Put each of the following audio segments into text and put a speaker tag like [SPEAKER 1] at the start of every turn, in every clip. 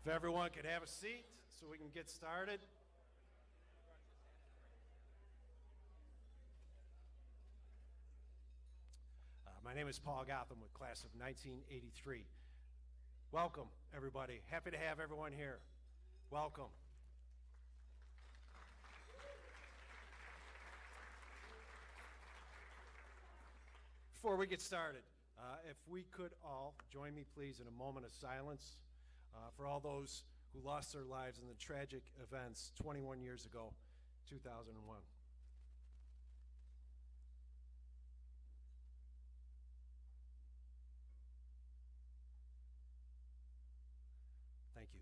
[SPEAKER 1] If everyone could have a seat so we can get started. My name is Paul Gotham with class of 1983. Welcome, everybody. Happy to have everyone here. Welcome. Before we get started, if we could all join me, please, in a moment of silence for all those who lost their lives in the tragic events 21 years ago, 2001. Thank you.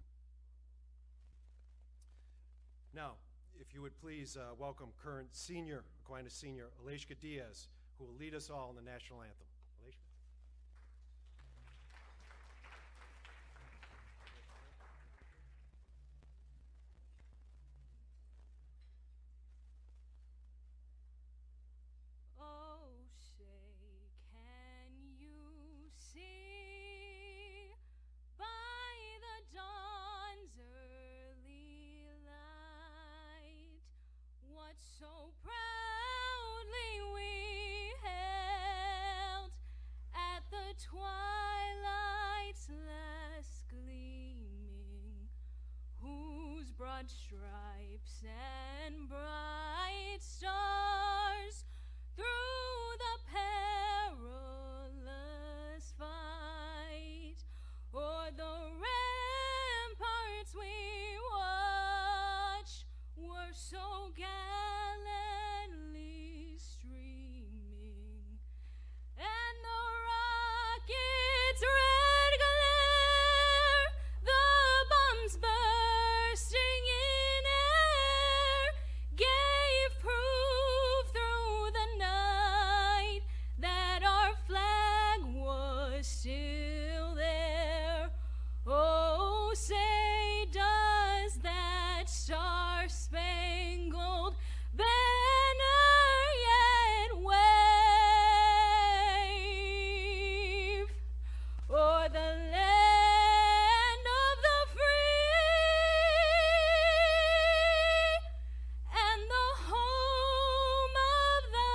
[SPEAKER 1] Now, if you would please welcome current senior, Aquinas senior, Aleshka Diaz, who will lead us all in the national anthem. Aleshka.
[SPEAKER 2] Oh, say, can you see by the dawn's early light what so proudly we held at the twilight's last gleaming, whose broad stripes and bright stars through the perilous fight o'er the ramparts we watch were so gallantly streaming, and the rocket's red glare, the bombs bursting in air, gave proof through the night that our flag was still there. Oh, say, does that star-spangled banner yet wave o'er the land of the free and the home of the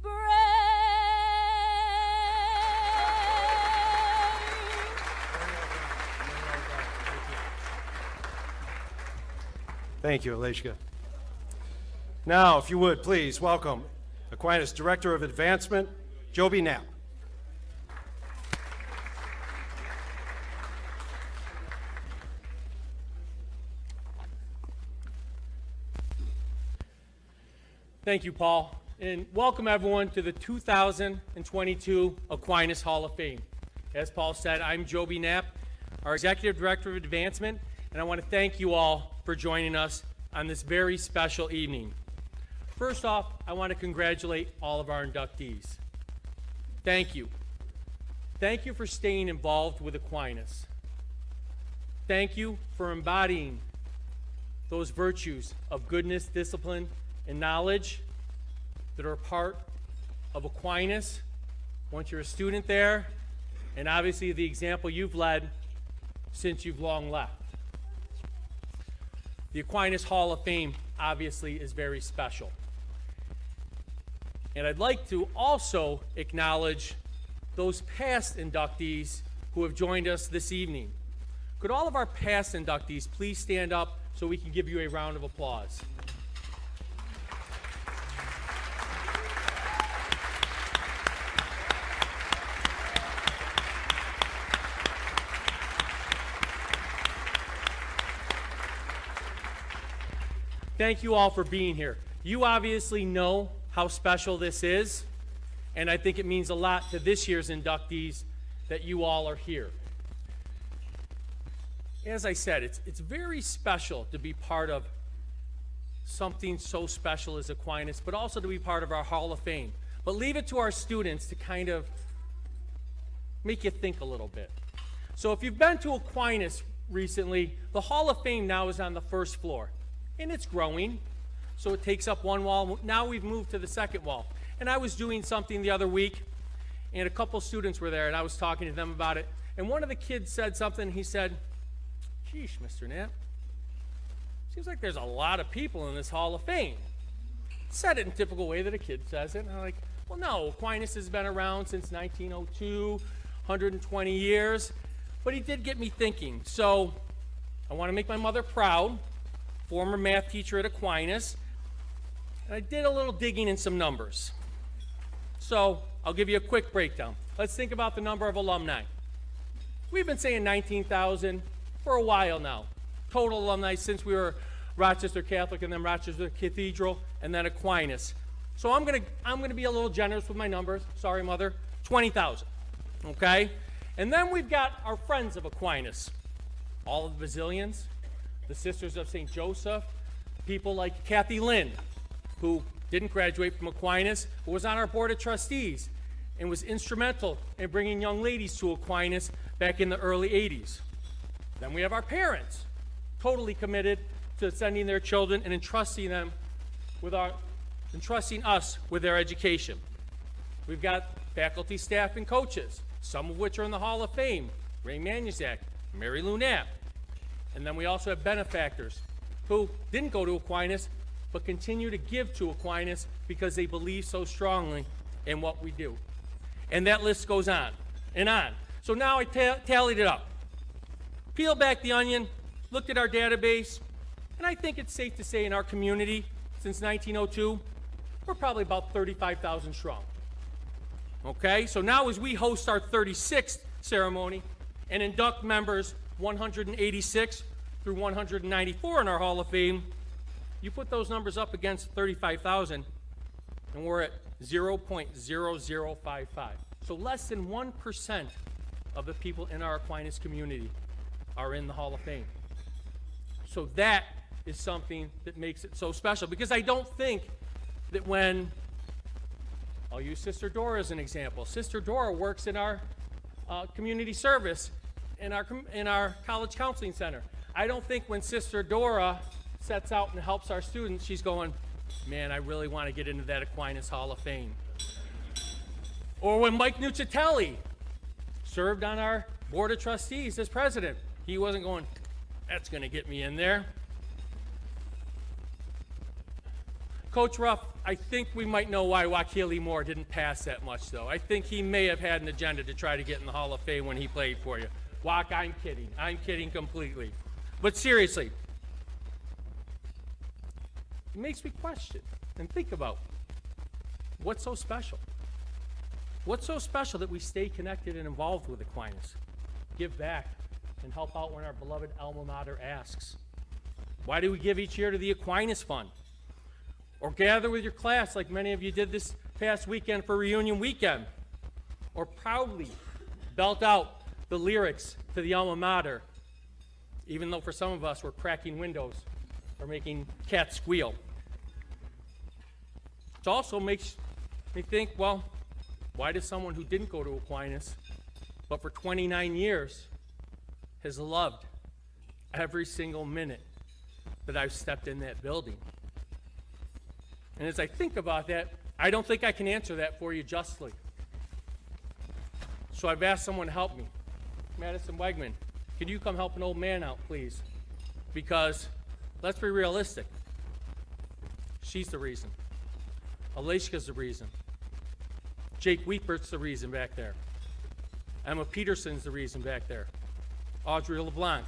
[SPEAKER 2] brave.
[SPEAKER 1] Thank you, Aleshka. Now, if you would, please welcome Aquinas Director of Advancement, Joby Knapp.
[SPEAKER 3] Thank you, Paul, and welcome everyone to the 2022 Aquinas Hall of Fame. As Paul said, I'm Joby Knapp, our Executive Director of Advancement, and I want to thank you all for joining us on this very special evening. First off, I want to congratulate all of our inductees. Thank you. Thank you for staying involved with Aquinas. Thank you for embodying those virtues of goodness, discipline, and knowledge that are a part of Aquinas once you're a student there, and obviously the example you've led since you've long left. The Aquinas Hall of Fame obviously is very special. And I'd like to also acknowledge those past inductees who have joined us this evening. Could all of our past inductees please stand up so we can give you a round of applause? Thank you all for being here. You obviously know how special this is, and I think it means a lot to this year's inductees that you all are here. As I said, it's very special to be part of something so special as Aquinas, but also to be part of our Hall of Fame. But leave it to our students to kind of make you think a little bit. So if you've been to Aquinas recently, the Hall of Fame now is on the first floor. And it's growing, so it takes up one wall. Now we've moved to the second wall. And I was doing something the other week, and a couple students were there, and I was talking to them about it. And one of the kids said something. He said, "Sheesh, Mr. Knapp, seems like there's a lot of people in this Hall of Fame." Said it in typical way that a kid says it. And I'm like, well, no, Aquinas has been around since 1902, 120 years. But he did get me thinking. So I want to make my mother proud, former math teacher at Aquinas. And I did a little digging in some numbers. So I'll give you a quick breakdown. Let's think about the number of alumni. We've been saying 19,000 for a while now. Total alumni since we were Rochester Catholic and then Rochester Cathedral and then Aquinas. So I'm gonna be a little generous with my numbers. Sorry, Mother. 20,000. Okay? And then we've got our friends of Aquinas. All of the Basilians, the Sisters of St. Joseph, people like Kathy Lynn, who didn't graduate from Aquinas, but was on our board of trustees and was instrumental in bringing young ladies to Aquinas back in the early 80s. Then we have our parents, totally committed to sending their children and entrusting us with their education. We've got faculty, staff, and coaches, some of which are in the Hall of Fame: Ray Manuzak, Mary Lou Knapp. And then we also have benefactors who didn't go to Aquinas but continue to give to Aquinas because they believe so strongly in what we do. And that list goes on and on. So now I tallied it up. Peel back the onion, looked at our database, and I think it's safe to say in our community, since 1902, we're probably about 35,000 strong. Okay, so now as we host our 36th ceremony and induct members 186 through 194 in our Hall of Fame, you put those numbers up against 35,000, and we're at 0.0055. So less than 1% of the people in our Aquinas community are in the Hall of Fame. So that is something that makes it so special, because I don't think that when, I'll use Sister Dora as an example. Sister Dora works in our community service in our college counseling center. I don't think when Sister Dora sets out and helps our students, she's going, man, I really want to get into that Aquinas Hall of Fame. Or when Mike Nucciatelli served on our board of trustees as president, he wasn't going, that's going to get me in there. Coach Ruff, I think we might know why Wakili Moore didn't pass that much, though. I think he may have had an agenda to try to get in the Hall of Fame when he played for you. Wak, I'm kidding. I'm kidding completely. But seriously, it makes me question and think about what's so special. What's so special that we stay connected and involved with Aquinas, give back, and help out when our beloved alma mater asks? Why do we give each year to the Aquinas Fund? Or gather with your class like many of you did this past weekend for reunion weekend? Or proudly belt out the lyrics to the alma mater, even though for some of us we're cracking windows or making cats squeal? It also makes me think, well, why does someone who didn't go to Aquinas, but for 29 years has loved every single minute that I've stepped in that building? And as I think about that, I don't think I can answer that for you justly. So I've asked someone to help me. Madison Wegman, can you come help an old man out, please? Because let's be realistic. She's the reason. Alishka's the reason. Jake Wiepert's the reason back there. Emma Peterson's the reason back there. Audrey LeBlanc.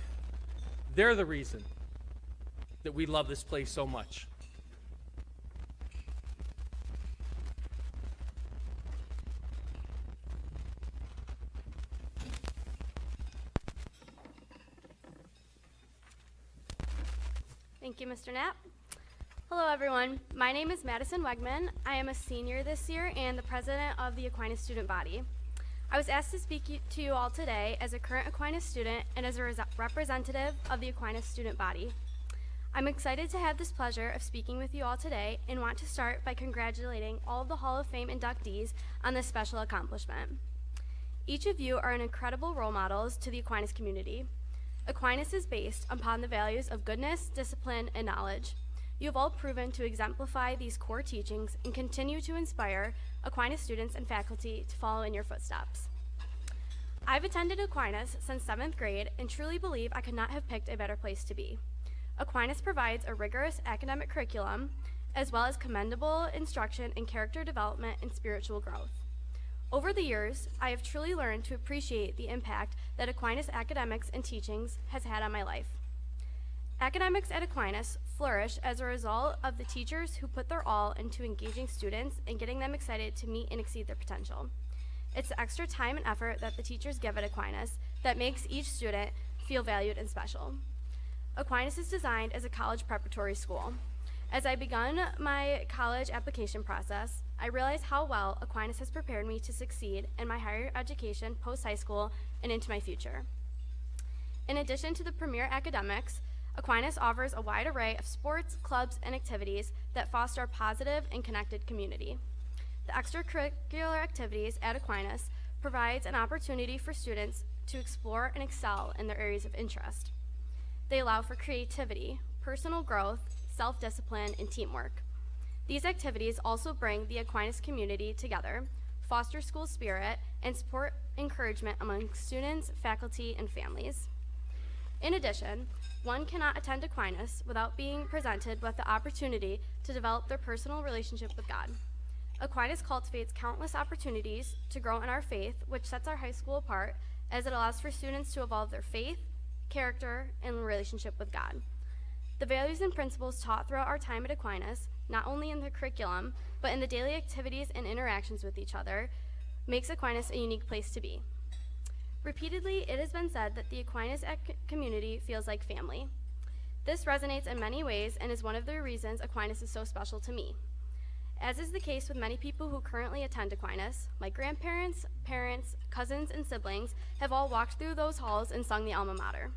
[SPEAKER 3] They're the reason that we love this place so much.
[SPEAKER 2] Thank you, Mr. Knapp. Hello, everyone. My name is Madison Wegman. I am a senior this year and the president of the Aquinas student body. I was asked to speak to you all today as a current Aquinas student and as a representative of the Aquinas student body. I'm excited to have this pleasure of speaking with you all today and want to start by congratulating all of the Hall of Fame inductees on this special accomplishment. Each of you are an incredible role models to the Aquinas community. Aquinas is based upon the values of goodness, discipline, and knowledge. You have all proven to exemplify these core teachings and continue to inspire Aquinas students and faculty to follow in your footsteps. I've attended Aquinas since 7th grade and truly believe I could not have picked a better place to be. Aquinas provides a rigorous academic curriculum, as well as commendable instruction in character development and spiritual growth. Over the years, I have truly learned to appreciate the impact that Aquinas academics and teachings has had on my life. Academics at Aquinas flourish as a result of the teachers who put their all into engaging students and getting them excited to meet and exceed their potential. It's the extra time and effort that the teachers give at Aquinas that makes each student feel valued and special. Aquinas is designed as a college preparatory school. As I begun my college application process, I realized how well Aquinas has prepared me to succeed in my higher education post-high school and into my future. In addition to the premier academics, Aquinas offers a wide array of sports, clubs, and activities that foster a positive and connected community. The extracurricular activities at Aquinas provides an opportunity for students to explore and excel in their areas of interest. They allow for creativity, personal growth, self-discipline, and teamwork. These activities also bring the Aquinas community together, foster school spirit, and support encouragement among students, faculty, and families. In addition, one cannot attend Aquinas without being presented with the opportunity to develop their personal relationship with God. Aquinas cultivates countless opportunities to grow in our faith, which sets our high school apart, as it allows for students to evolve their faith, character, and relationship with God. The values and principles taught throughout our time at Aquinas, not only in the curriculum, but in the daily activities and interactions with each other, makes Aquinas a unique place to be. Repeatedly, it has been said that the Aquinas community feels like family. This resonates in many ways and is one of the reasons Aquinas is so special to me. As is the case with many people who currently attend Aquinas, my grandparents, parents, cousins, and siblings have all walked through those halls and sung the alma mater.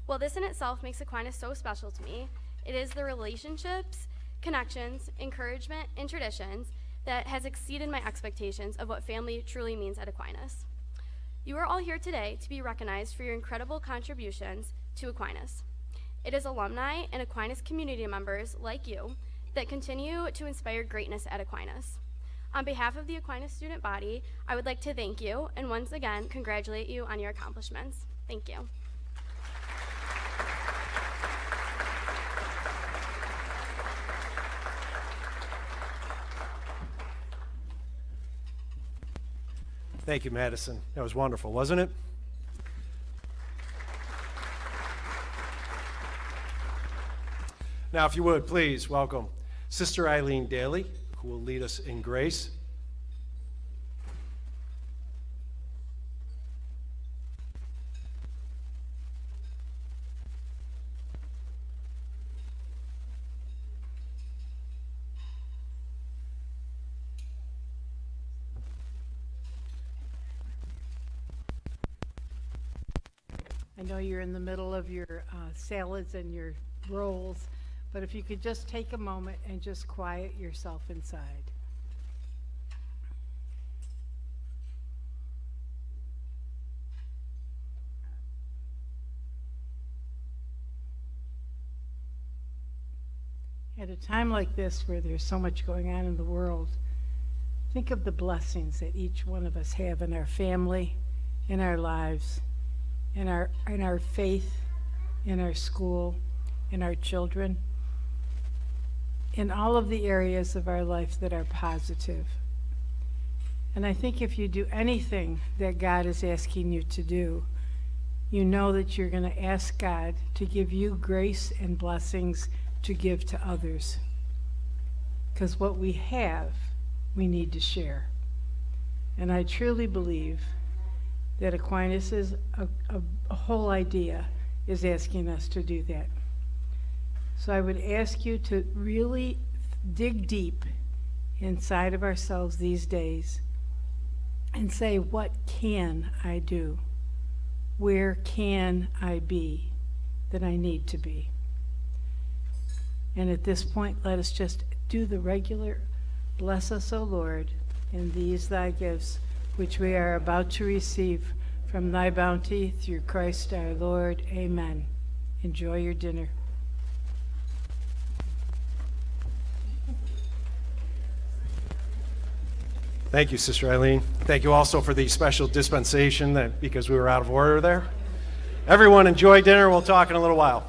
[SPEAKER 2] While this in itself makes Aquinas so special to me, it is the relationships, connections, encouragement, and traditions that has exceeded my expectations of what family truly means at Aquinas. You are all here today to be recognized for your incredible contributions to Aquinas. It is alumni and Aquinas community members like you that continue to inspire greatness at Aquinas. On behalf of the Aquinas student body, I would like to thank you and once again congratulate you on your accomplishments. Thank you.
[SPEAKER 1] Thank you, Madison. That was wonderful, wasn't it? Now, if you would, please welcome Sister Eileen Daly, who will lead us in grace.
[SPEAKER 4] I know you're in the middle of your salads and your rolls, but if you could just take a moment and just quiet yourself inside. At a time like this where there's so much going on in the world, think of the blessings that each one of us have in our family, in our lives, in our faith, in our school, in our children, in all of the areas of our life that are positive. And I think if you do anything that God is asking you to do, you know that you're going to ask God to give you grace and blessings to give to others. Because what we have, we need to share. And I truly believe that Aquinas is a whole idea is asking us to do that. So I would ask you to really dig deep inside of ourselves these days and say, what can I do? Where can I be that I need to be? And at this point, let us just do the regular, bless us, O Lord, in these thy gifts, which we are about to receive from thy bounty through Christ our Lord. Amen. Enjoy your dinner.
[SPEAKER 1] Thank you, Sister Eileen. Thank you also for the special dispensation because we were out of order there. Everyone enjoy dinner. We'll talk in a little while.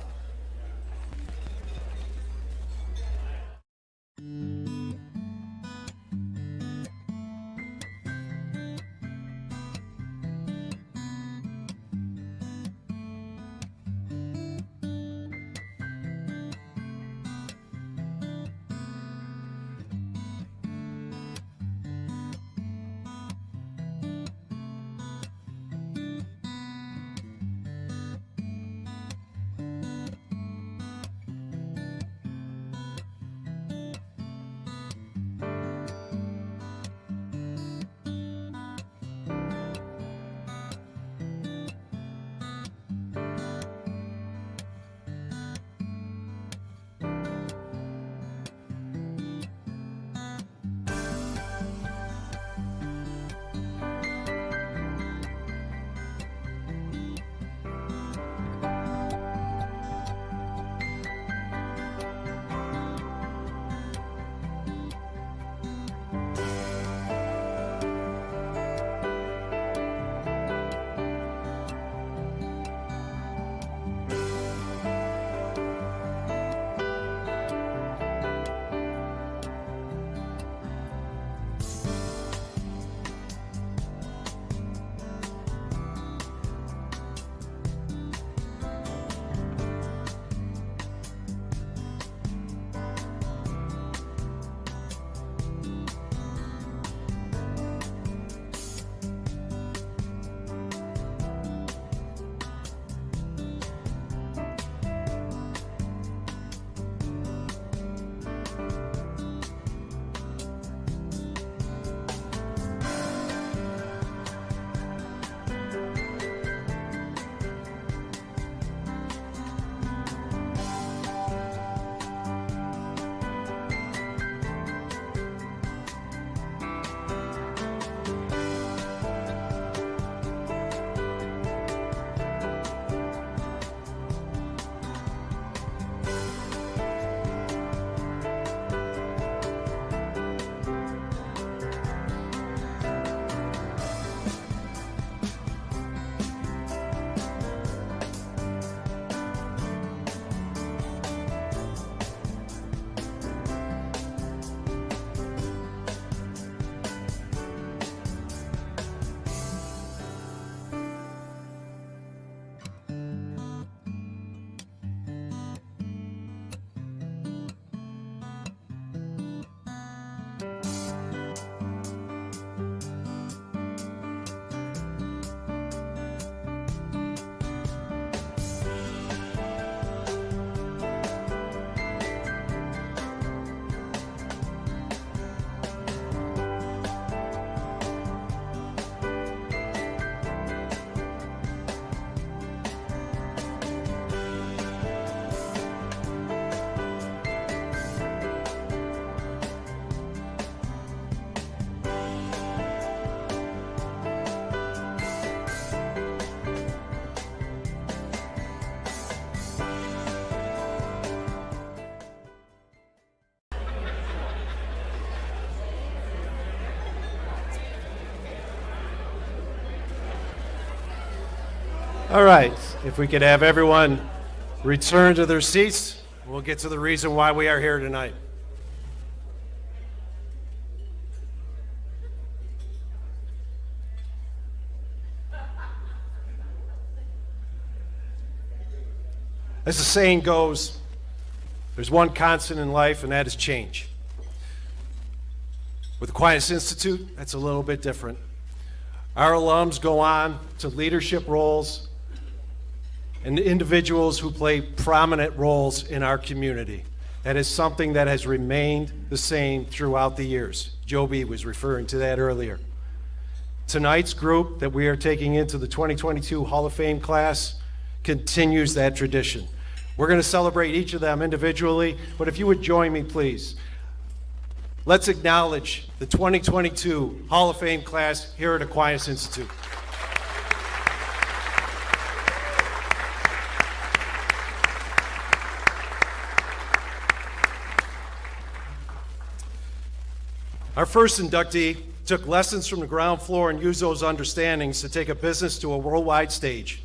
[SPEAKER 1] All right, if we could have everyone return to their seats, we'll get to the reason why we are here tonight. As the saying goes, there's one constant in life, and that is change. With Aquinas Institute, that's a little bit different. Our alums go on to leadership roles and individuals who play prominent roles in our community. That is something that has remained the same throughout the years. Joby was referring to that earlier. Tonight's group that we are taking into the 2022 Hall of Fame class continues that tradition. We're going to celebrate each of them individually, but if you would join me, please. Let's acknowledge the 2022 Hall of Fame class here at Aquinas Institute. Our first inductee took lessons from the ground floor and used those understandings to take a business to a worldwide stage.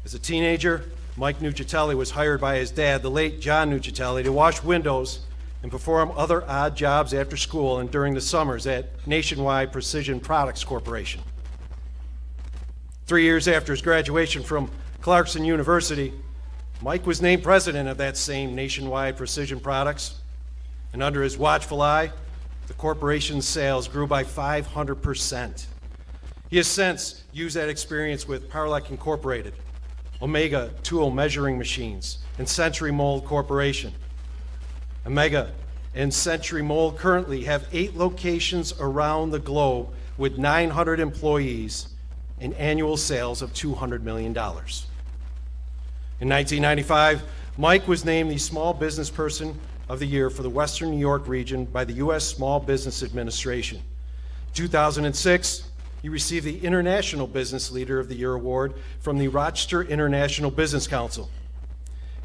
[SPEAKER 1] As a teenager, Mike Nucciatelli was hired by his dad, the late John Nucciatelli, to wash windows and perform other odd jobs after school and during the summers at Nationwide Precision Products Corporation. 3 years after his graduation from Clarkson University, Mike was named president of that same Nationwide Precision Products, and under his watchful eye, the corporation's sales grew by 500%. He has since used that experience with Parlec Incorporated, Omega Tool Measuring Machines, and Century Mold Corporation. Omega and Century Mold currently have 8 locations around the globe with 900 employees and annual sales of $200 million. In 1995, Mike was named the Small Business Person of the Year for the Western New York region by the U.S. Small Business Administration. In 2006, he received the International Business Leader of the Year award from the Rochester International Business Council.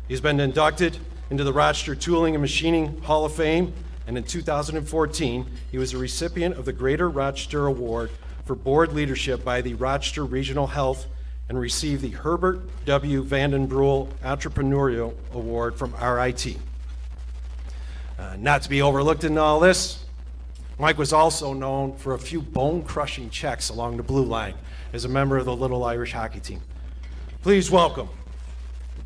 [SPEAKER 1] He's been inducted into the Rochester Tooling and Machining Hall of Fame, and in 2014, he was a recipient of the Greater Rochester Award for Board Leadership by the Rochester Regional Health and received the Herbert W. Vandenbroel Entrepreneurial Award from RIT. Not to be overlooked in all this, Mike was also known for a few bone-crushing checks along the blue line as a member of the Little Irish hockey team. Please welcome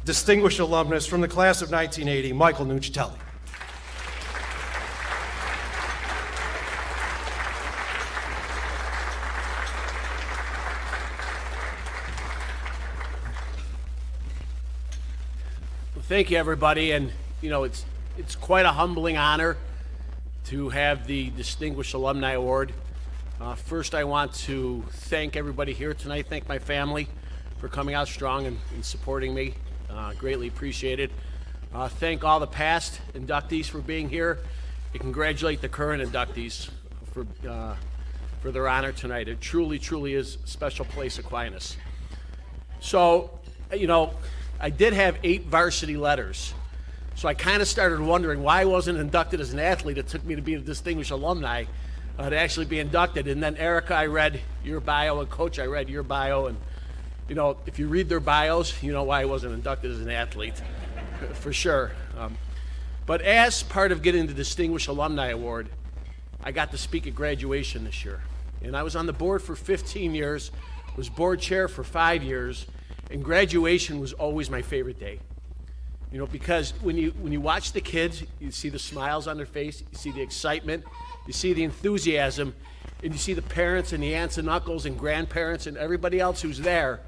[SPEAKER 1] distinguished alumnus from the class of 1980, Michael Nucciatelli.
[SPEAKER 5] Thank you, everybody, and you know it's quite a humbling honor to have the Distinguished Alumni Award. First, I want to thank everybody here tonight. Thank my family for coming out strong and supporting me. Greatly appreciated. Thank all the past inductees for being here, and congratulate the current inductees for their honor tonight. It truly, truly is a special place, Aquinas. So, you know, I did have 8 varsity letters, so I kind of started wondering why I wasn't inducted as an athlete. It took me to be a distinguished alumni to actually be inducted. And then, Erica, I read your bio, and Coach, I read your bio, and you know, if you read their bios, you know why I wasn't inducted as an athlete, for sure. But as part of getting the Distinguished Alumni Award, I got to speak at graduation this year. And I was on the board for 15 years, was board chair for 5 years, and graduation was always my favorite day. You know, because when you watch the kids, you see the smiles on their face, you see the excitement, you see the enthusiasm, and you see the parents and the aunts and uncles and grandparents and everybody else who's there,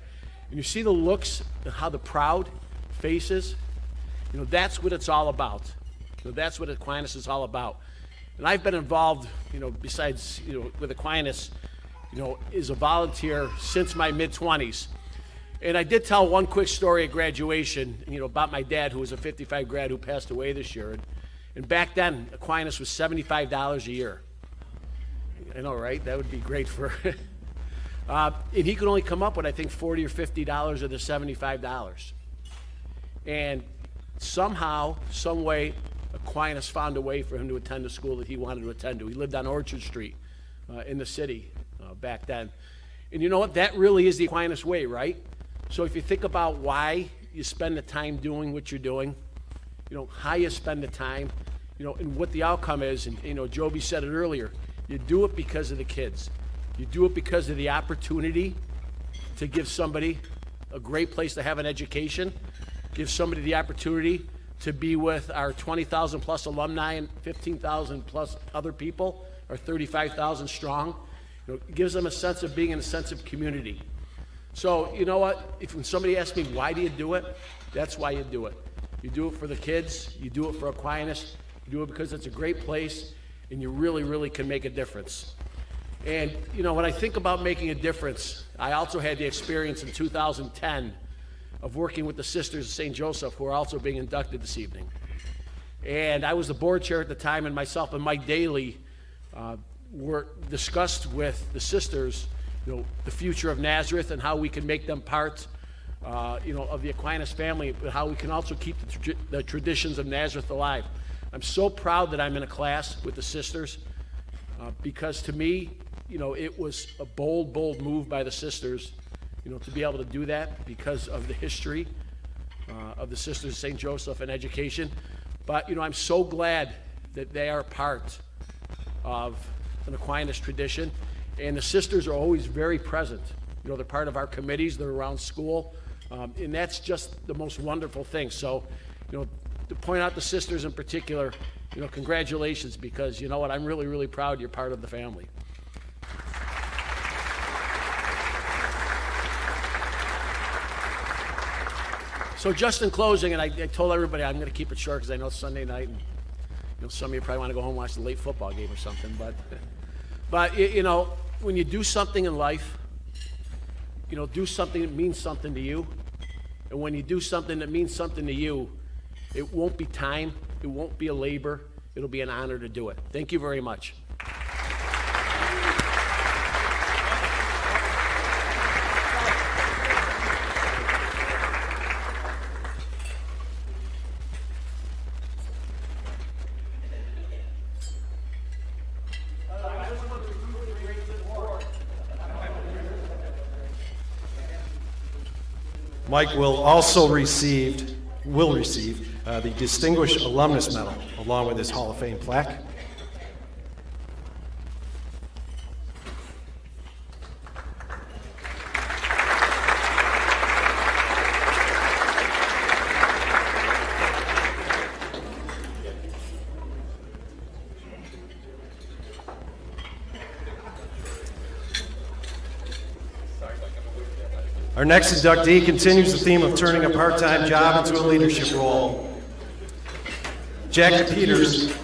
[SPEAKER 5] and you see the looks and how the proud faces, you know, that's what it's all about. You know, that's what Aquinas is all about. And I've been involved, you know, besides, you know, with Aquinas, you know, as a volunteer since my mid-20s. And I did tell one quick story at graduation, you know, about my dad, who was a 55 grad who passed away this year. And back then, Aquinas was $75 a year. I know, right? That would be great for... and he could only come up with, I think, $40 or $50 of the $75. And somehow, some way, Aquinas found a way for him to attend the school that he wanted to attend to. He lived on Orchard Street in the city back then. And you know what? That really is the Aquinas way, right? So if you think about why you spend the time doing what you're doing, you know, how you spend the time, you know, and what the outcome is, and, you know, Joby said it earlier, you do it because of the kids. You do it because of the opportunity to give somebody a great place to have an education, give somebody the opportunity to be with our 20,000 plus alumni and 15,000 plus other people, or 35,000 strong. You know, it gives them a sense of being in a sense of community. So, you know what, when somebody asks me, why do you do it? That's why you do it. You do it for the kids, you do it for Aquinas, you do it because it's a great place, and you really, really can make a difference. And, you know, when I think about making a difference, I also had the experience in 2010 of working with the Sisters of St. Joseph, who are also being inducted this evening. And I was the board chair at the time, and myself and Mike Daly were discussed with the sisters, you know, the future of Nazareth and how we can make them part, you know, of the Aquinas family, but how we can also keep the traditions of Nazareth alive. I'm so proud that I'm in a class with the sisters. because to me, it was a bold, bold move by the sisters, to be able to do that because of the history of the Sisters of St. Joseph and education. But, I'm so glad that they are part of an Aquinas tradition, and the sisters are always very present. They're part of our committees, they're around school, and that's just the most wonderful thing. So, to point out the sisters in particular, congratulations, because you know what, I'm really, really proud you're part of the family. So just in closing, and I told everybody I'm going to keep it short because I know it's Sunday night, and some of you probably want to go home and watch the late football game or something. But when you do something in life, do something that means something to you. And when you do something that means something to you, it won't be time, it won't be a labor, it'll be an honor to do it. Thank you very much.
[SPEAKER 1] Mike will receive the Distinguished Alumnus Medal along with his Hall of Fame plaque. Our next inductee continues the theme of turning a part-time job into a leadership role. Jack DePeters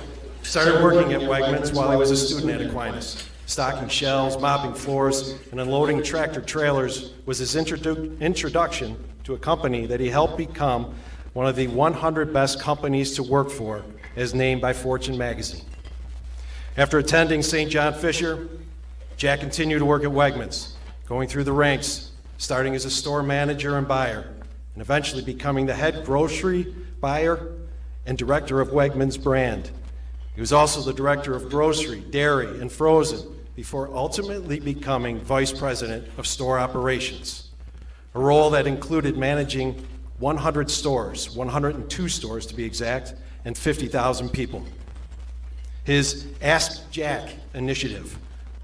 [SPEAKER 1] started working at Wegmans while he was a student at Aquinas. Stocking shelves, mopping floors, and unloading tractor trailers was his introduction to a company that he helped become one of the 100 best companies to work for, as named by Fortune magazine. After attending St. John Fisher, Jack continued to work at Wegmans, going through the ranks, starting as a store manager and buyer, and eventually becoming the head grocery buyer and director of Wegmans brand. He was also the director of grocery, dairy, and frozen, before ultimately becoming vice president of store operations, a role that included managing 100 stores, 102 stores to be exact, and 50,000 people. His Ask Jack initiative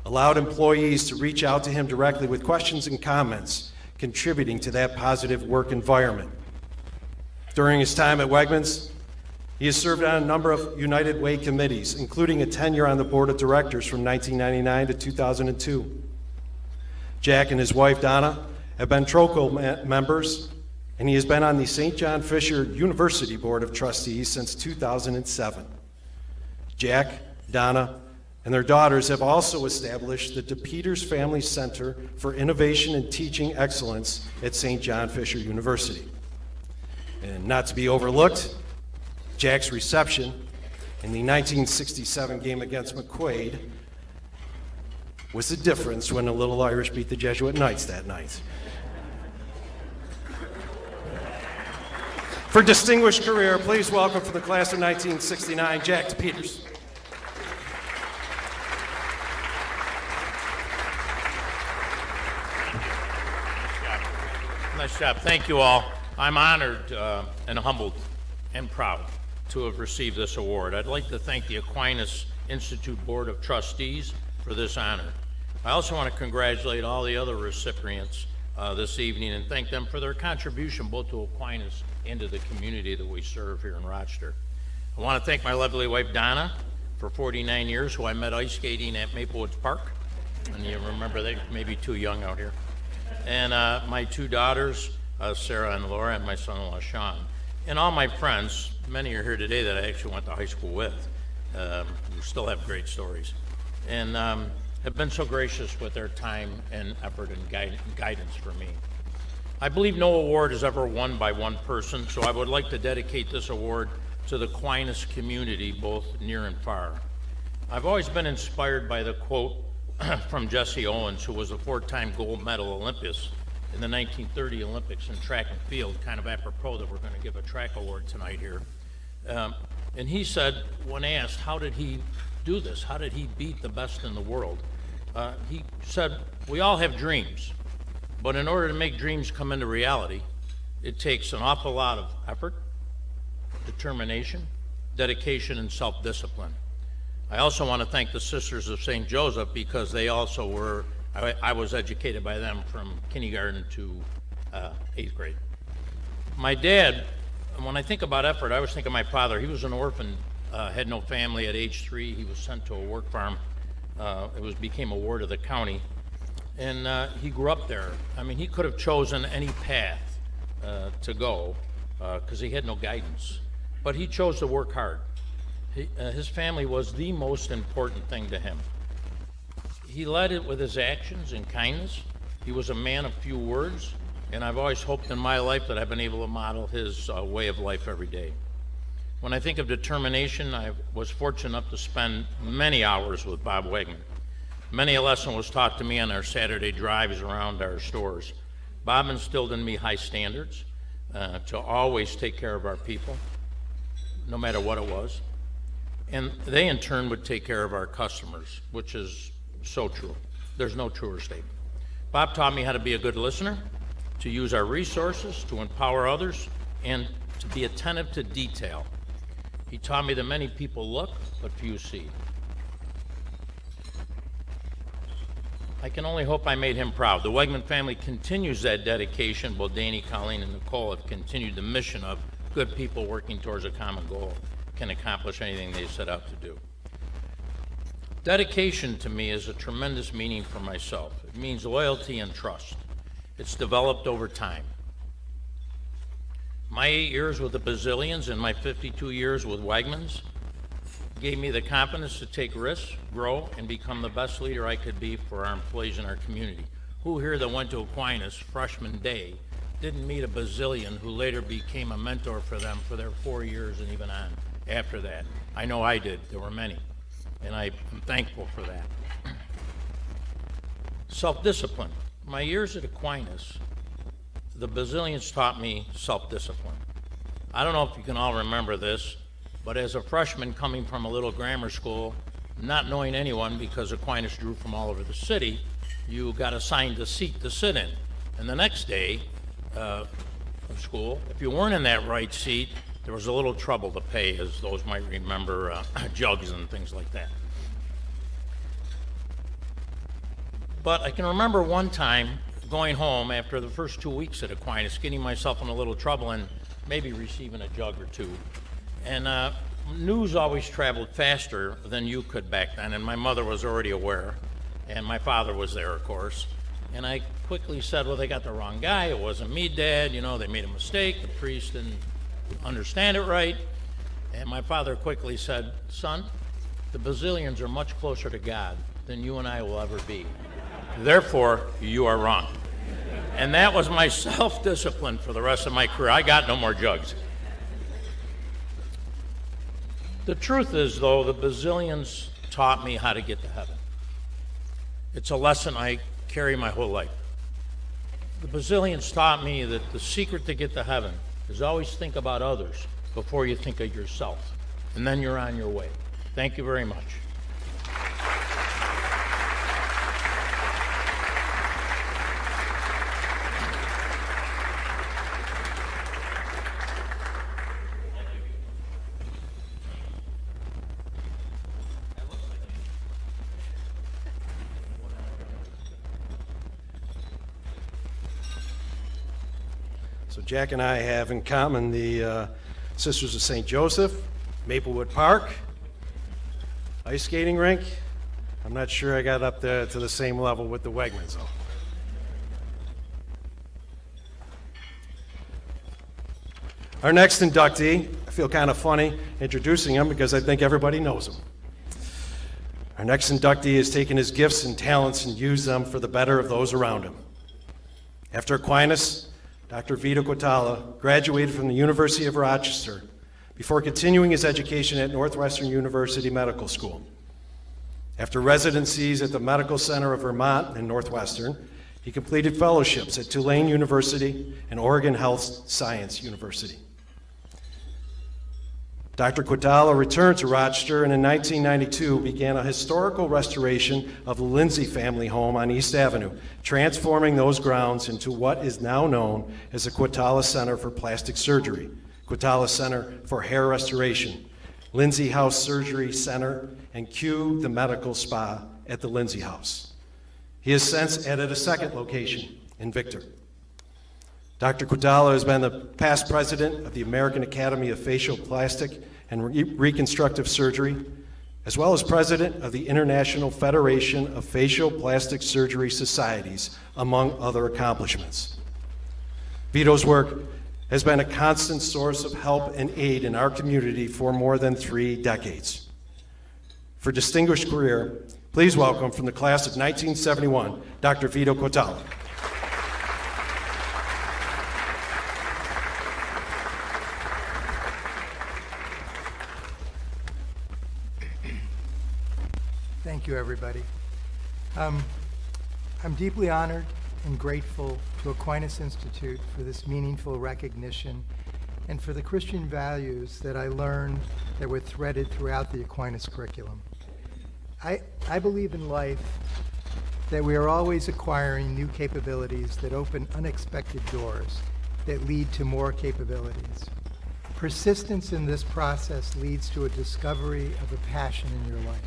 [SPEAKER 1] allowed employees to reach out to him directly with questions and comments, contributing to that positive work environment. During his time at Wegmans, he has served on a number of United Way committees, including a tenure on the board of directors from 1999 to 2002. Jack and his wife, Donna, have been TROCO members, and he has been on the St. John Fisher University Board of Trustees since 2007. Jack, Donna, and their daughters have also established the DePeters Family Center for Innovation and Teaching Excellence at St. John Fisher University. And not to be overlooked, Jack's reception in the 1967 game against McQuaid was the difference when the Little Irish beat the Jesuit Knights that night. For distinguished career, please welcome for the class of 1969, Jack DePeters.
[SPEAKER 6] Nice job. Thank you all. I'm honored and humbled and proud to have received this award. I'd like to thank the Aquinas Institute Board of Trustees for this honor. I also want to congratulate all the other recipients this evening and thank them for their contribution both to Aquinas and to the community that we serve here in Rochester. I want to thank my lovely wife Donna for 49 years, who I met ice skating at Maplewoods Park. And you remember, they may be too young out here. And my two daughters, Sarah and Laura, and my son-in-law, Sean. And all my friends, many are here today that I actually went to high school with, who still have great stories. And have been so gracious with their time and effort and guidance for me. I believe no award is ever won by one person, so I would like to dedicate this award to the Aquinas community, both near and far. I've always been inspired by the quote from Jesse Owens, who was a 4-time gold medal Olympus in the 1930 Olympics in track and field, kind of apropos that we're going to give a track award tonight here. And he said, when asked how did he do this? How did he beat the best in the world? He said, we all have dreams, but in order to make dreams come into reality, it takes an awful lot of effort, determination, dedication, and self-discipline. I also want to thank the Sisters of St. Joseph because they also were, I was educated by them from kindergarten to 8th grade. My dad, when I think about effort, I always think of my father. He was an orphan, had no family at age 3. He was sent to a work farm. Became a ward of the county. And he grew up there. I mean, he could have chosen any path to go because he had no guidance. But he chose to work hard. His family was the most important thing to him. He led it with his actions and kindness. He was a man of few words, and I've always hoped in my life that I've been able to model his way of life every day. When I think of determination, I was fortunate enough to spend many hours with Bob Wegman. Many a lesson was taught to me on our Saturday drives around our stores. Bob instilled in me high standards, to always take care of our people, no matter what it was. And they in turn would take care of our customers, which is so true. There's no truer statement. Bob taught me how to be a good listener, to use our resources, to empower others, and to be attentive to detail. He taught me that many people look, but few see. I can only hope I made him proud. The Wegman family continues that dedication, while Danny, Colleen, and Nicole have continued the mission of good people working towards a common goal can accomplish anything they set out to do. Dedication to me is a tremendous meaning for myself. It means loyalty and trust. It's developed over time. My 8 years with the Bazillions and my 52 years with Wegmans gave me the confidence to take risks, grow, and become the best leader I could be for our employees in our community. Who here that went to Aquinas freshman day didn't meet a Bazillion who later became a mentor for them for their 4 years and even on after that? I know I did. There were many, and I'm thankful for that. Self-discipline. My years at Aquinas, the Bazillions taught me self-discipline. I don't know if you can all remember this, but as a freshman coming from a little grammar school, not knowing anyone because Aquinas drew from all over the city, you got assigned a seat to sit in. And the next day of school, if you weren't in that right seat, there was a little trouble to pay, as those might remember, jugs and things like that. But I can remember one time going home after the first 2 weeks at Aquinas, getting myself in a little trouble and maybe receiving a jug or two. And news always traveled faster than you could back then, and my mother was already aware, and my father was there, of course. And I quickly said, well, they got the wrong guy. It wasn't me, Dad. You know, they made a mistake. The priest didn't understand it right. And my father quickly said, son, the Bazillions are much closer to God than you and I will ever be. Therefore, you are wrong. And that was my self-discipline for the rest of my career. I got no more jugs. The truth is, though, the Bazillions taught me how to get to heaven. It's a lesson I carry my whole life. The Bazillions taught me that the secret to get to heaven is always think about others before you think of yourself, and then you're on your way. Thank you very much.
[SPEAKER 1] So Jack and I have in common the Sisters of St. Joseph, Maplewood Park, ice skating rink. I'm not sure I got up there to the same level with the Wegmans, though. Our next inductee, I feel kind of funny introducing him because I think everybody knows him. Our next inductee has taken his gifts and talents and used them for the better of those around him. After Aquinas, Dr. Vito Quatela graduated from the University of Rochester before continuing his education at Northwestern University Medical School. After residencies at the Medical Center of Vermont and Northwestern, he completed fellowships at Tulane University and Oregon Health Science University. Dr. Quatela returned to Rochester and in 1992 began a historical restoration of the Lindsay family home on East Avenue, transforming those grounds into what is now known as the Quatela Center for Plastic Surgery, Quatela Center for Hair Restoration, Lindsay House Surgery Center, and Q, the medical spa at the Lindsay House. He has since added a second location in Victor. Dr. Quatela has been the past president of the American Academy of Facial Plastic and Reconstructive Surgery, as well as president of the International Federation of Facial Plastic Surgery Societies, among other accomplishments. Vito's work has been a constant source of help and aid in our community for more than 3 decades. For distinguished career, please welcome from the class of 1971, Dr. Vito Quatela.
[SPEAKER 7] Thank you, everybody. I'm deeply honored and grateful to Aquinas Institute for this meaningful recognition and for the Christian values that I learned that were threaded throughout the Aquinas curriculum. I believe in life that we are always acquiring new capabilities that open unexpected doors that lead to more capabilities. Persistence in this process leads to a discovery of a passion in your life.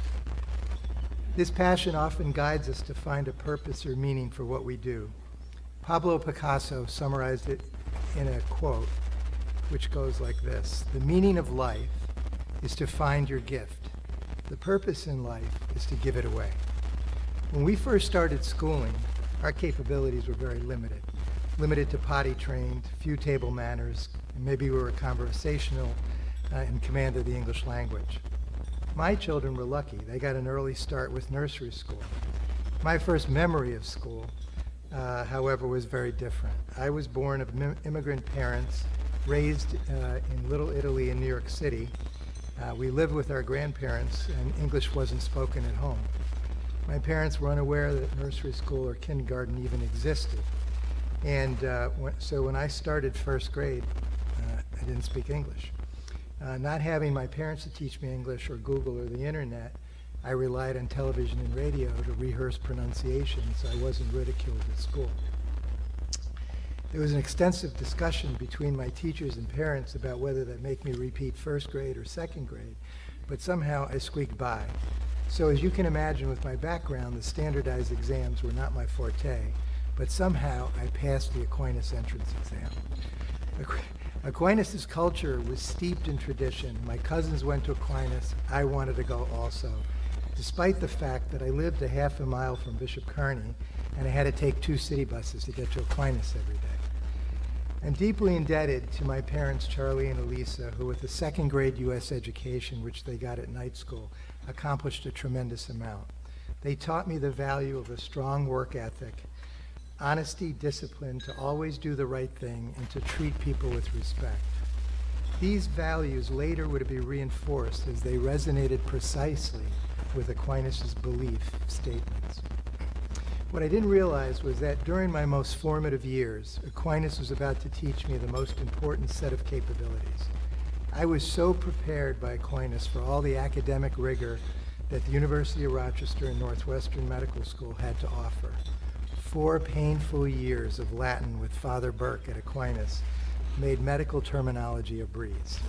[SPEAKER 7] This passion often guides us to find a purpose or meaning for what we do. Pablo Picasso summarized it in a quote, which goes like this: "The meaning of life is to find your gift. The purpose in life is to give it away." When we first started schooling, our capabilities were very limited to potty trained, few table manners, and maybe we were conversational in command of the English language. My children were lucky. They got an early start with nursery school. My first memory of school, however, was very different. I was born of immigrant parents, raised in Little Italy in New York City. We lived with our grandparents, and English wasn't spoken at home. My parents were unaware that nursery school or kindergarten even existed. And so when I started first grade, I didn't speak English. Not having my parents to teach me English or Google or the internet, I relied on television and radio to rehearse pronunciation so I wasn't ridiculed at school. There was an extensive discussion between my teachers and parents about whether that make me repeat first grade or second grade, but somehow I squeaked by. So as you can imagine with my background, the standardized exams were not my forte, but somehow I passed the Aquinas entrance exam. Aquinas' culture was steeped in tradition. My cousins went to Aquinas. I wanted to go also, despite the fact that I lived a half a mile from Bishop Kearney and I had to take 2 city buses to get to Aquinas every day. I'm deeply indebted to my parents, Charlie and Elisa, who with a second grade U.S. education, which they got at night school, accomplished a tremendous amount. They taught me the value of a strong work ethic, honesty, discipline, to always do the right thing, and to treat people with respect. These values later would be reinforced as they resonated precisely with Aquinas' belief statements. What I didn't realize was that during my most formative years, Aquinas was about to teach me the most important set of capabilities. I was so prepared by Aquinas for all the academic rigor that the University of Rochester and Northwestern Medical School had to offer. 4 painful years of Latin with Father Burke at Aquinas made medical terminology a breeze.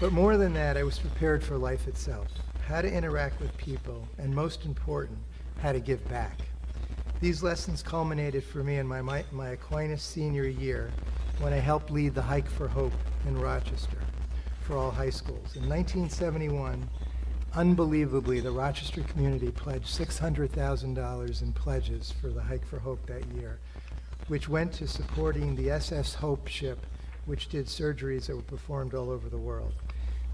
[SPEAKER 7] But more than that, I was prepared for life itself, how to interact with people, and most important, how to give back. These lessons culminated for me in my Aquinas senior year when I helped lead the Hike for Hope in Rochester for all high schools. In 1971, unbelievably, the Rochester community pledged $600,000 in pledges for the Hike for Hope that year, which went to supporting the SS Hope ship, which did surgeries that were performed all over the world.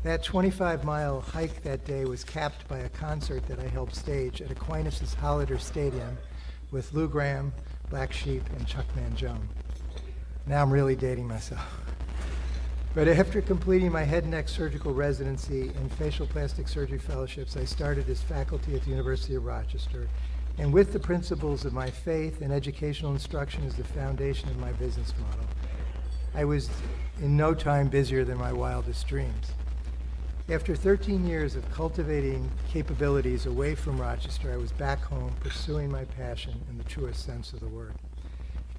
[SPEAKER 7] That 25-mile hike that day was capped by a concert that I helped stage at Aquinas' Holliday Stadium with Lou Gramm, Black Sheep, and Chuck Mangione. Now I'm really dating myself. But after completing my head and neck surgical residency and facial plastic surgery fellowships, I started as faculty at the University of Rochester. And with the principles of my faith and educational instruction as the foundation of my business model, I was in no time busier than my wildest dreams. After 13 years of cultivating capabilities away from Rochester, I was back home pursuing my passion in the truest sense of the word.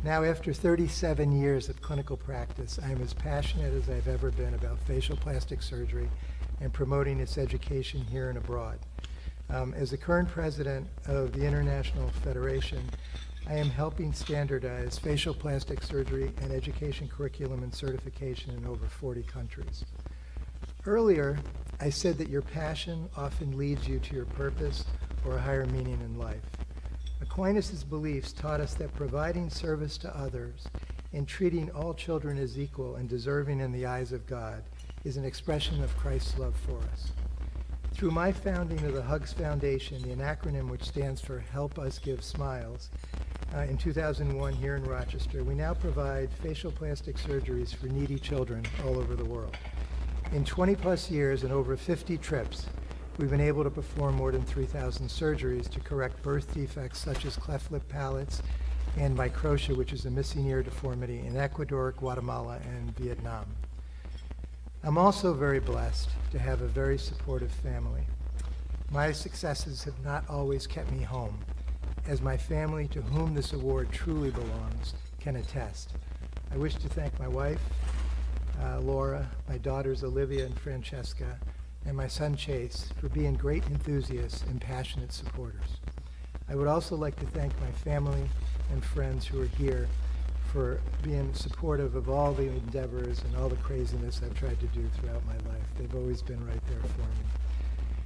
[SPEAKER 7] Now, after 37 years of clinical practice, I am as passionate as I've ever been about facial plastic surgery and promoting its education here and abroad. As the current president of the International Federation, I am helping standardize facial plastic surgery and education curriculum and certification in over 40 countries. Earlier, I said that your passion often leads you to your purpose or a higher meaning in life. Aquinas' beliefs taught us that providing service to others and treating all children as equal and deserving in the eyes of God is an expression of Christ's love for us. Through my founding of the Hugs Foundation, the acronym which stands for Help Us Give Smiles, in 2001 here in Rochester, we now provide facial plastic surgeries for needy children all over the world. In 20 plus years and over 50 trips, we've been able to perform more than 3,000 surgeries to correct birth defects such as cleft lip palates and microtia, which is a missing ear deformity, in Ecuador, Guatemala, and Vietnam. I'm also very blessed to have a very supportive family. My successes have not always kept me home, as my family, to whom this award truly belongs, can attest. I wish to thank my wife, Laura, my daughters Olivia and Francesca, and my son Chase for being great enthusiasts and passionate supporters. I would also like to thank my family and friends who are here for being supportive of all the endeavors and all the craziness I've tried to do throughout my life. They've always been right there for me.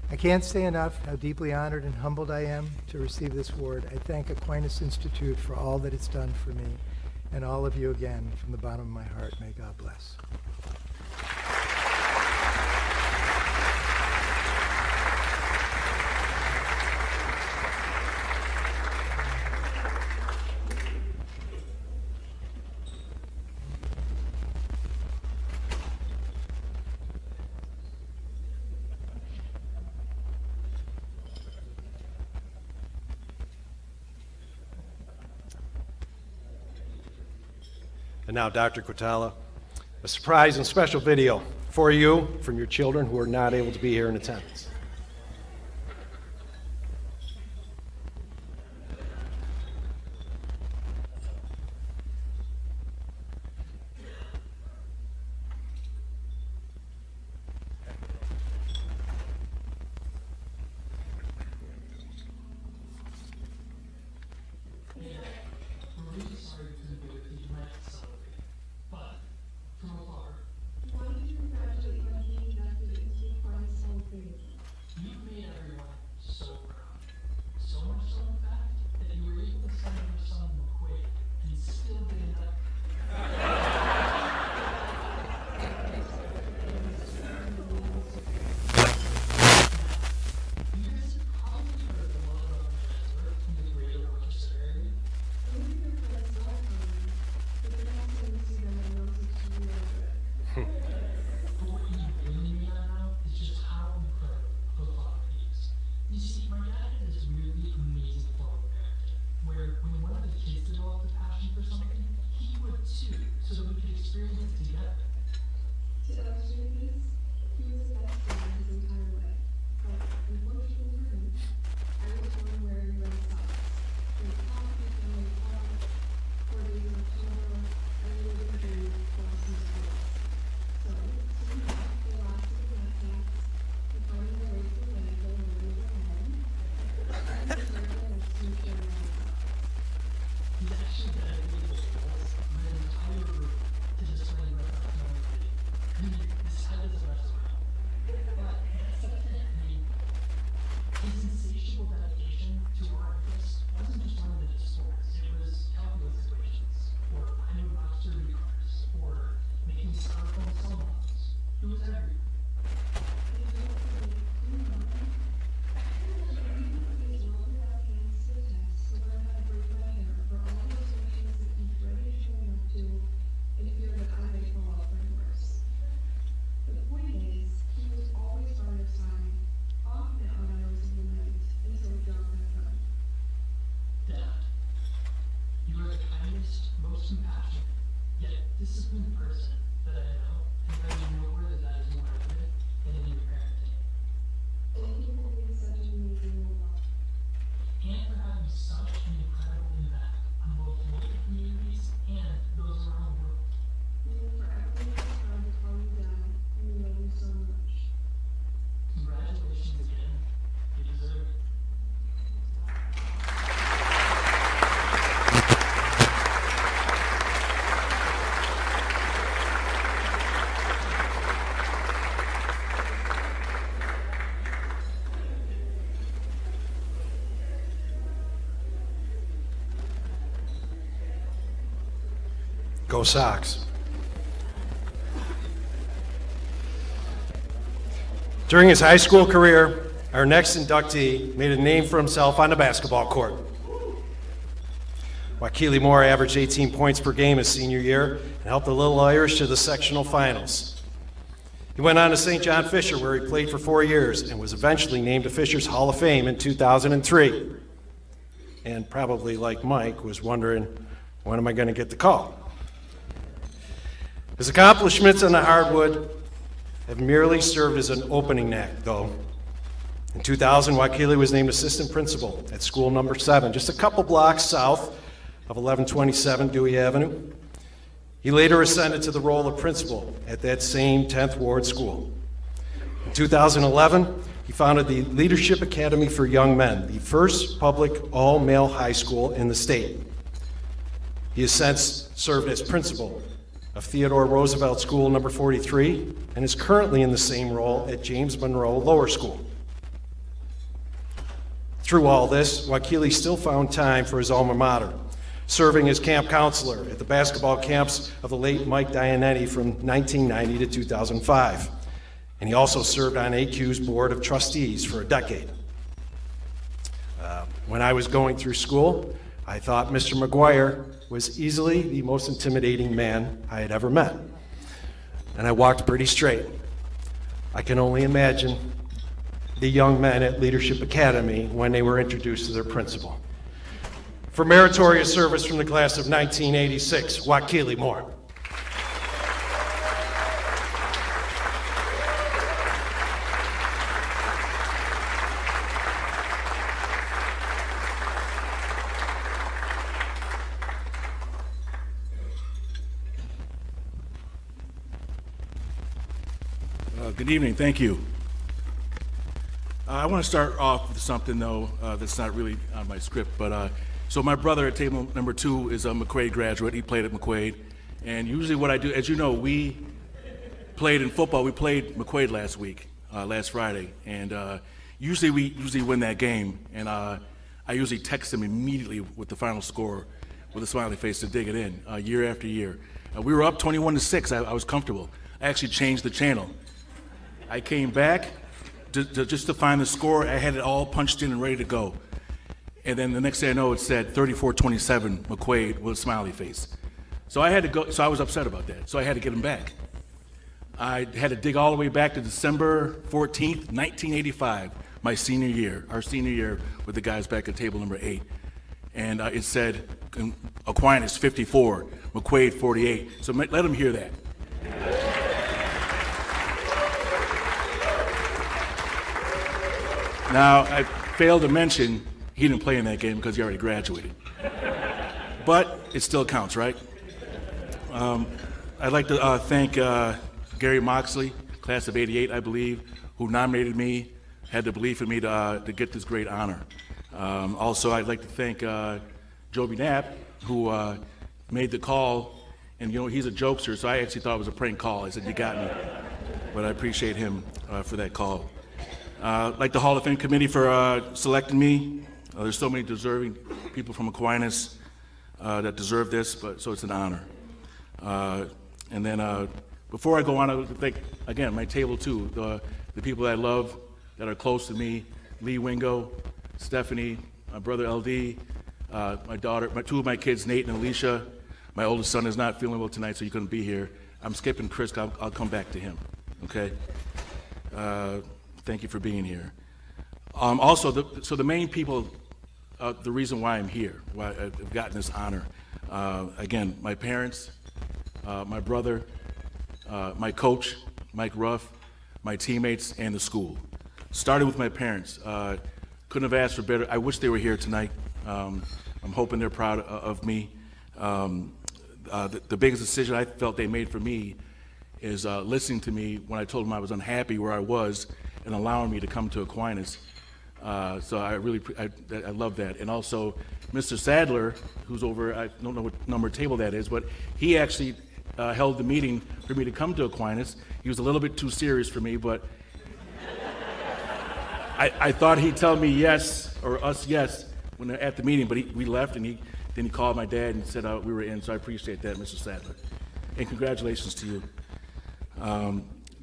[SPEAKER 7] I can't say enough how deeply honored and humbled I am to receive this award. I thank Aquinas Institute for all that it's done for me, and all of you again from the bottom of my heart. May God bless.
[SPEAKER 1] And now, Dr. Quatela, a surprise and special video for you from your children who are not able to be here in attendance.
[SPEAKER 8] yet disciplined person that I know, and that you know where that is more evident than in your parenting.
[SPEAKER 9] Thank you for being such an amazing role model.
[SPEAKER 8] And for having such an incredible impact on both local communities and those around the world.
[SPEAKER 9] And for everyone who's trying to call you down, we love you so much.
[SPEAKER 8] Congratulations again. You deserve it.
[SPEAKER 1] Go Sox. During his high school career, our next inductee made a name for himself on the basketball court. Wakili Moore averaged 18 points per game his senior year and helped the Little Irish to the sectional finals. He went on to St. John Fisher, where he played for 4 years and was eventually named to Fisher's Hall of Fame in 2003. And probably like Mike, was wondering, when am I going to get the call? His accomplishments on the hardwood have merely served as an opening act, though. In 2000, Wakili was named assistant principal at school number 7, just a couple blocks south of 1127 Dewey Avenue. He later ascended to the role of principal at that same 10th Ward school. In 2011, he founded the Leadership Academy for Young Men, the first public all-male high school in the state. He has since served as principal of Theodore Roosevelt School number 43 and is currently in the same role at James Monroe Lower School. Through all this, Wakili still found time for his alma mater, serving as camp counselor at the basketball camps of the late Mike Dianetti from 1990 to 2005. And he also served on AQ's board of trustees for a decade. When I was going through school, I thought Mr. McGuire was easily the most intimidating man I had ever met. And I walked pretty straight. I can only imagine the young men at Leadership Academy when they were introduced to their principal. For meritorious service from the class of 1986, Wakili Moore.
[SPEAKER 10] Good evening, thank you. I want to start off with something, though, that's not really on my script, but so my brother at table number 2 is a McQuaid graduate. He played at McQuaid, and usually what I do, as you know, we played in football. We played McQuaid last Friday, and usually we win that game, and I usually text him immediately with the final score with a smiley face to dig it in, year after year. We were up 21-6. I was comfortable. I actually changed the channel. I came back just to find the score. I had it all punched in and ready to go. And then the next thing I know, it said 34-27 McQuaid with a smiley face. So I had to go, so I was upset about that. So I had to get him back. I had to dig all the way back to December 14th, 1985, my senior year, our senior year with the guys back at table number 8. And it said Aquinas 54, McQuaid 48. So let them hear that. Now, I failed to mention he didn't play in that game because he already graduated. But it still counts, right? I'd like to thank Gary Moxley, class of 88, I believe, who nominated me, had the belief in me to get this great honor. Also, I'd like to thank Joby Knapp, who made the call. And, you know, he's a jokester, so I actually thought it was a prank call. I said, you got me. But I appreciate him for that call. Like the Hall of Fame committee for selecting me. There's so many deserving people from Aquinas that deserve this, so it's an honor. And then before I go on, I would thank, again, my table too, the people that I love, that are close to me, Lee Wingo, Stephanie, my brother LD, my daughter, two of my kids, Nate and Alicia. My oldest son is not feeling well tonight, so he couldn't be here. I'm skipping Chris, I'll come back to him, okay? Thank you for being here. Also, the main people, the reason why I'm here, why I've gotten this honor, again, my parents, my brother, my coach, Mike Ruff, my teammates, and the school. Started with my parents. Couldn't have asked for better. I wish they were here tonight. I'm hoping they're proud of me. The biggest decision I felt they made for me is listening to me when I told them I was unhappy where I was and allowing me to come to Aquinas. So I love that. And also, Mr. Sadler, who's over, I don't know what number table that is, but he actually held the meeting for me to come to Aquinas. He was a little bit too serious for me, but I thought he'd tell me yes, or us yes, when they're at the meeting, but we left, and then he called my dad and said we were in, so I appreciate that, Mr. Sadler. And congratulations to you.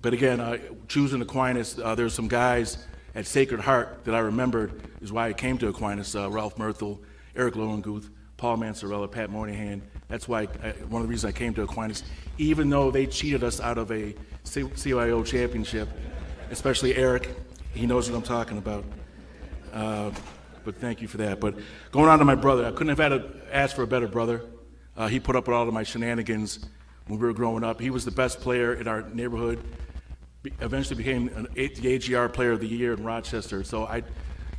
[SPEAKER 10] But again, choosing Aquinas, there's some guys at Sacred Heart that I remembered is why I came to Aquinas, Ralph Murthel, Eric Lowenguth, Paul Mansarella, Pat Moynihan. That's why one of the reasons I came to Aquinas, even though they cheated us out of a CYO championship, especially Eric. He knows what I'm talking about. But thank you for that. But going on to my brother, I couldn't have asked for a better brother. He put up with all of my shenanigans when we were growing up. He was the best player in our neighborhood. Eventually became the AGR Player of the Year in Rochester. So I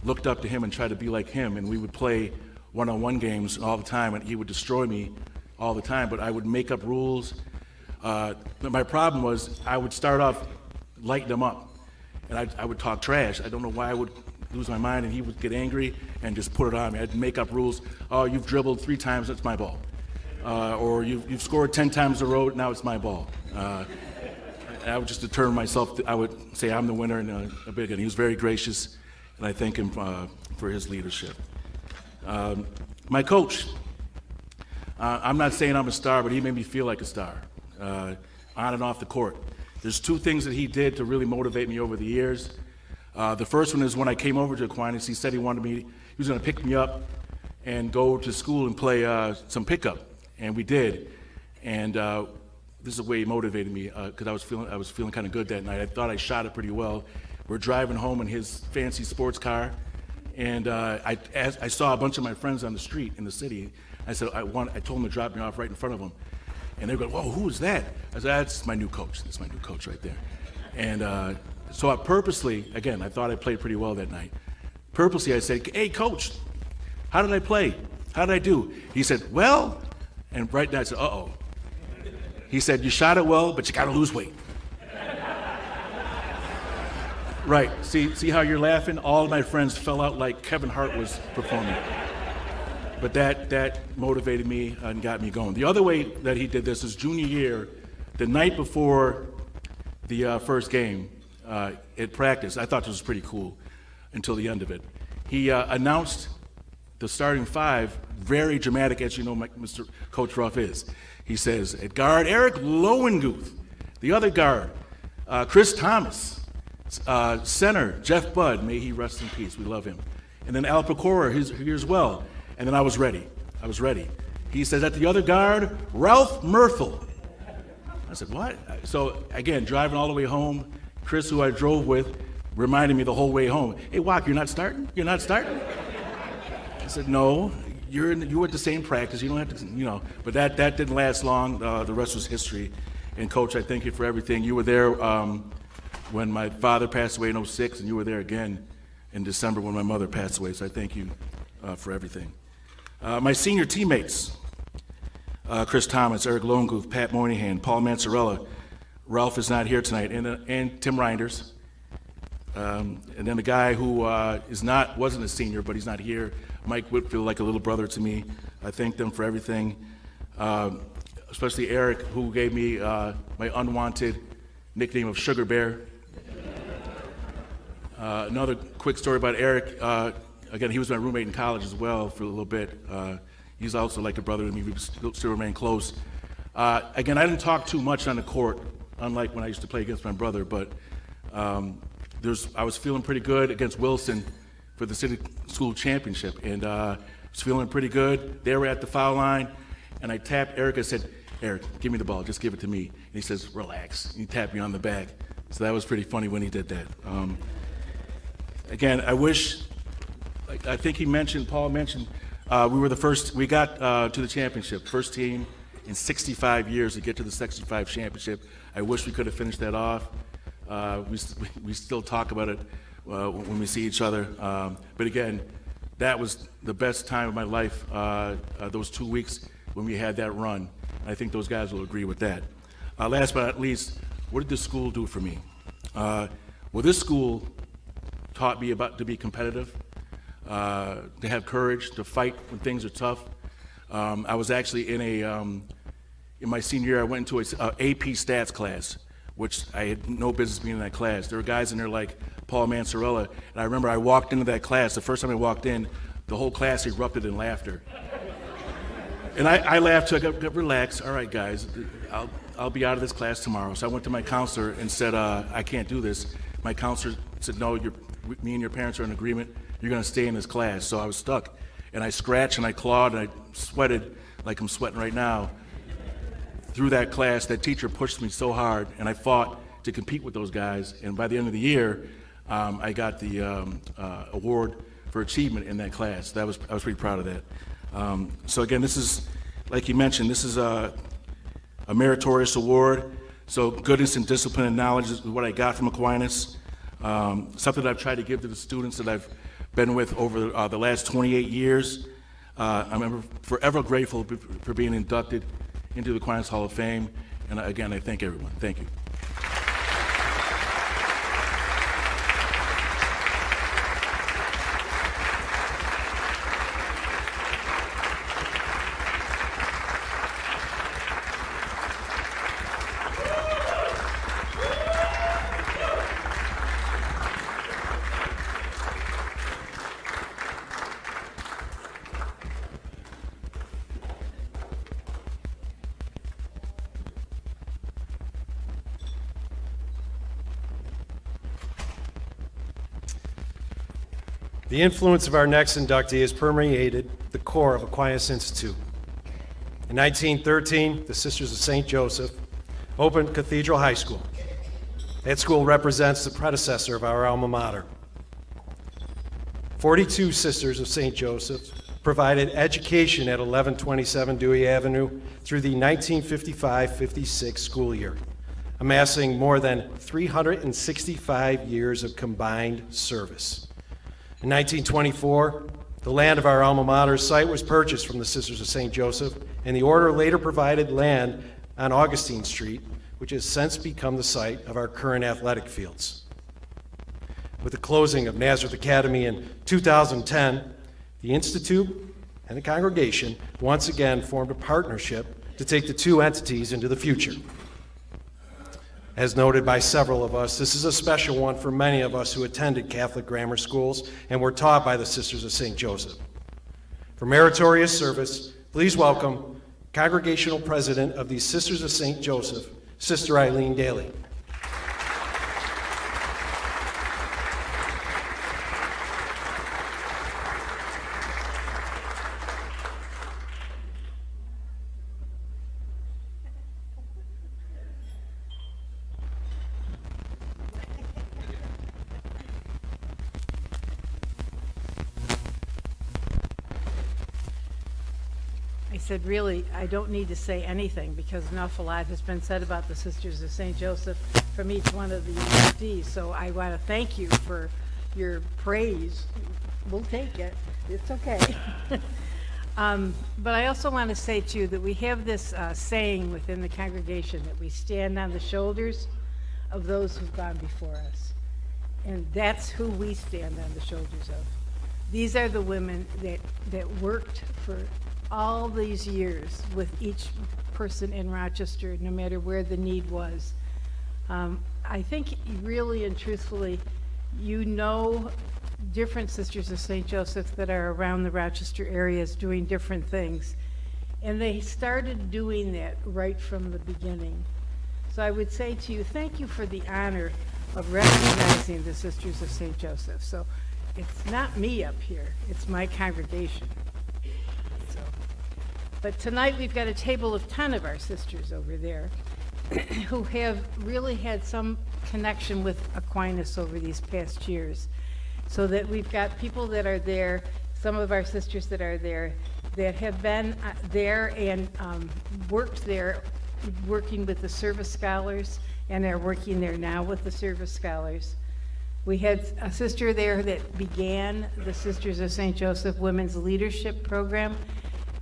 [SPEAKER 10] looked up to him and tried to be like him. And we would play one-on-one games all the time, and he would destroy me all the time. But I would make up rules. But my problem was I would start off lighting him up, and I would talk trash. I don't know why I would lose my mind, and he would get angry and just put it on me. I'd make up rules. Oh, you've dribbled 3 times, that's my ball. Or you've scored 10 times in a row, now it's my ball. I would just determine myself. I would say I'm the winner, and he was very gracious, and I thank him for his leadership. My coach, I'm not saying I'm a star, but he made me feel like a star, on and off the court. There's 2 things that he did to really motivate me over the years. The first one is when I came over to Aquinas, he said he was going to pick me up and go to school and play some pickup, and we did. And this is the way he motivated me, because I was feeling kind of good that night. I thought I shot it pretty well. We're driving home in his fancy sports car, and I saw a bunch of my friends on the street in the city. I said I told them to drop me off right in front of them, and they were going, "Whoa, who is that?" I said, "That's my new coach. That's my new coach right there." And so I purposely, again, I thought I played pretty well that night. Purposely, I said, "Hey, coach, how did I play? How did I do?" He said, "Well," and right now I said, "Uh-oh." He said, "You shot it well, but you got to lose weight." Right. See how you're laughing? All of my friends fell out like Kevin Hart was performing. But that motivated me and got me going. The other way that he did this is junior year, the night before the first game at practice. I thought this was pretty cool until the end of it. He announced the starting 5, very dramatic, as you know, Mr. Coach Ruff is. He says, at guard, Eric Lowenguth. The other guard, Chris Thomas. Center, Jeff Budd, may he rest in peace. We love him. And then Al Pecora here as well. And then I was ready. He says, at the other guard, Ralph Murthel. I said, what? So again, driving all the way home, Chris, who I drove with, reminded me the whole way home, "Hey, Wak, you're not starting? You're not starting?" I said, "No, you're at the same practice. You don't have to, But that didn't last long. The rest was history. And Coach, I thank you for everything. You were there when my father passed away in 2006, and you were there again in December when my mother passed away. So I thank you for everything. My senior teammates, Chris Thomas, Eric Lowenguth, Pat Moynihan, Paul Mansarella. Ralph is not here tonight, and Tim Reinders. And then the guy who wasn't a senior, but he's not here, Mike Whitfield, like a little brother to me. I thank them for everything, especially Eric, who gave me my unwanted nickname of Sugar Bear. Another quick story about Eric. Again, he was my roommate in college as well for a little bit. He's also like a brother to me. We still remain close. Again, I didn't talk too much on the court, unlike when I used to play against my brother, but I was feeling pretty good against Wilson for the city school championship, and I was feeling pretty good. They were at the foul line, and I tapped Eric. I said, "Eric, give me the ball. Just give it to me." And he says, "Relax." And he tapped me on the back. So that was pretty funny when he did that. Again, I think Paul mentioned, we were the first, we got to the championship, first team in 65 years to get to the 65 championship. I wish we could have finished that off. We still talk about it when we see each other. But again, that was the best time of my life, those 2 weeks when we had that run. I think those guys will agree with that. Last but not least, what did this school do for me? Well, this school taught me to be competitive, to have courage, to fight when things are tough. I was actually in my senior year, I went into a AP stats class, which I had no business being in that class. There were guys in there like Paul Mansarella, and I remember I walked into that class. The first time I walked in, the whole class erupted in laughter. And I laughed, so I got relaxed. All right, guys, I'll be out of this class tomorrow. So I went to my counselor and said, I can't do this. My counselor said, no, me and your parents are in agreement. You're going to stay in this class. So I was stuck. And I scratched and I clawed and I sweated like I'm sweating right now. Through that class, that teacher pushed me so hard, and I fought to compete with those guys. And by the end of the year, I got the award for achievement in that class. I was pretty proud of that. So again, this is, like you mentioned, this is a meritorious award. So goodness and discipline and knowledge is what I got from Aquinas. Something that I've tried to give to the students that I've been with over the last 28 years. I'm forever grateful for being inducted into the Aquinas Hall of Fame. And again, I thank everyone. Thank you.
[SPEAKER 1] The influence of our next inductee has permeated the core of Aquinas Institute. In 1913, the Sisters of St. Joseph opened Cathedral High School. That school represents the predecessor of our alma mater. 42 Sisters of St. Joseph provided education at 1127 Dewey Avenue through the 1955-56 school year, amassing more than 365 years of combined service. In 1924, the land of our alma mater site was purchased from the Sisters of St. Joseph, and the order later provided land on Augustine Street, which has since become the site of our current athletic fields. With the closing of Nazareth Academy in 2010, the Institute and the congregation once again formed a partnership to take the two entities into the future. As noted by several of us, this is a special one for many of us who attended Catholic grammar schools and were taught by the Sisters of St. Joseph. For meritorious service, please welcome Congregational President of the Sisters of St. Joseph, Sister Eileen Daly.
[SPEAKER 4] I said, really, I don't need to say anything because an awful lot has been said about the Sisters of St. Joseph from each one of the inductees. So I want to thank you for your praise. We'll take it. It's okay. But I also want to say, too, that we have this saying within the congregation that we stand on the shoulders of those who've gone before us. And that's who we stand on the shoulders of. These are the women that worked for all these years with each person in Rochester, no matter where the need was. I think really and truthfully, you know different Sisters of St. Joseph that are around the Rochester areas doing different things. And they started doing that right from the beginning. So I would say to you, thank you for the honor of recognizing the Sisters of St. Joseph. So it's not me up here, it's my congregation. But tonight we've got a table of 10 of our sisters over there who have really had some connection with Aquinas over these past years. So that we've got people that are there, some of our sisters that are there, that have been there and worked there, working with the service scholars, and are working there now with the service scholars. We had a sister there that began the Sisters of St. Joseph Women's Leadership Program,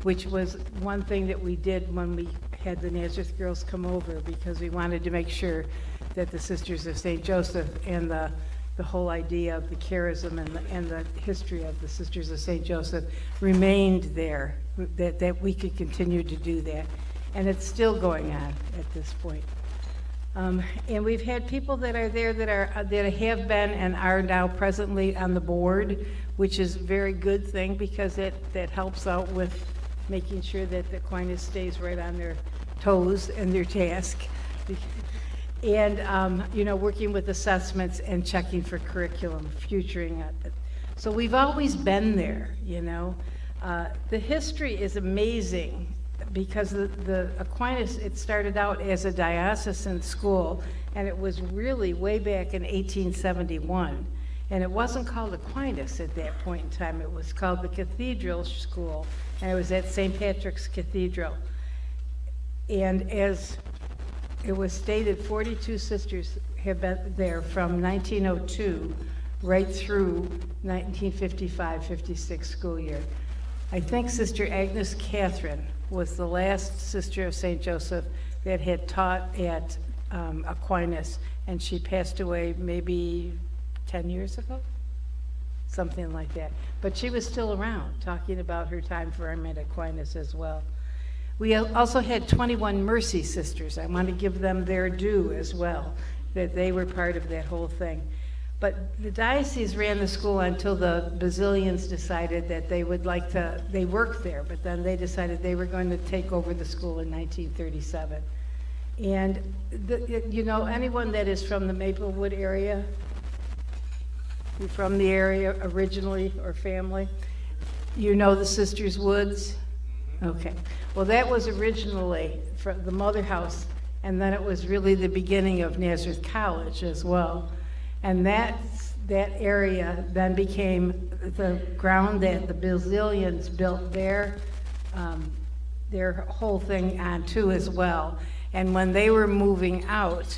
[SPEAKER 4] which was one thing that we did when we had the Nazareth girls come over, because we wanted to make sure that the Sisters of St. Joseph and the whole idea of the charism and the history of the Sisters of St. Joseph remained there, that we could continue to do that. And it's still going on at this point. And we've had people that are there that have been and are now presently on the board, which is a very good thing, because that helps out with making sure that the Aquinas stays right on their toes and their task. And, you know, working with assessments and checking for curriculum, futuring it. So we've always been there, you know. The history is amazing, because the Aquinas, it started out as a diocesan school, and it was really way back in 1871. And it wasn't called Aquinas at that point in time. It was called the Cathedral School, and it was at St. Patrick's Cathedral. And as it was stated, 42 sisters have been there from 1902 right through 1955-56 school year. I think Sister Agnes Catherine was the last sister of St. Joseph that had taught at Aquinas, and she passed away maybe 10 years ago, something like that. But she was still around, talking about her time for him at Aquinas as well. We also had 21 Mercy Sisters. I want to give them their due as well, that they were part of that whole thing. But the diocese ran the school until the Basilians decided that they would like to, they worked there, but then they decided they were going to take over the school in 1937. And, you know, anyone that is from the Maplewood area, you're from the area originally or family, you know the Sisters Woods? Okay. Well, that was originally from the mother house, and then it was really the beginning of Nazareth College as well. And that area then became the ground that the Basilians built their whole thing on too as well. And when they were moving out,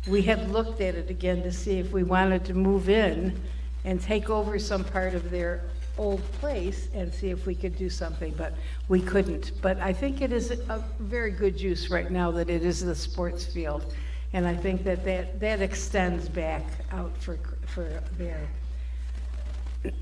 [SPEAKER 4] we had looked at it again to see if we wanted to move in and take over some part of their old place and see if we could do something, but we couldn't. But I think it is a very good use right now that it is the sports field. And I think that extends back out for there.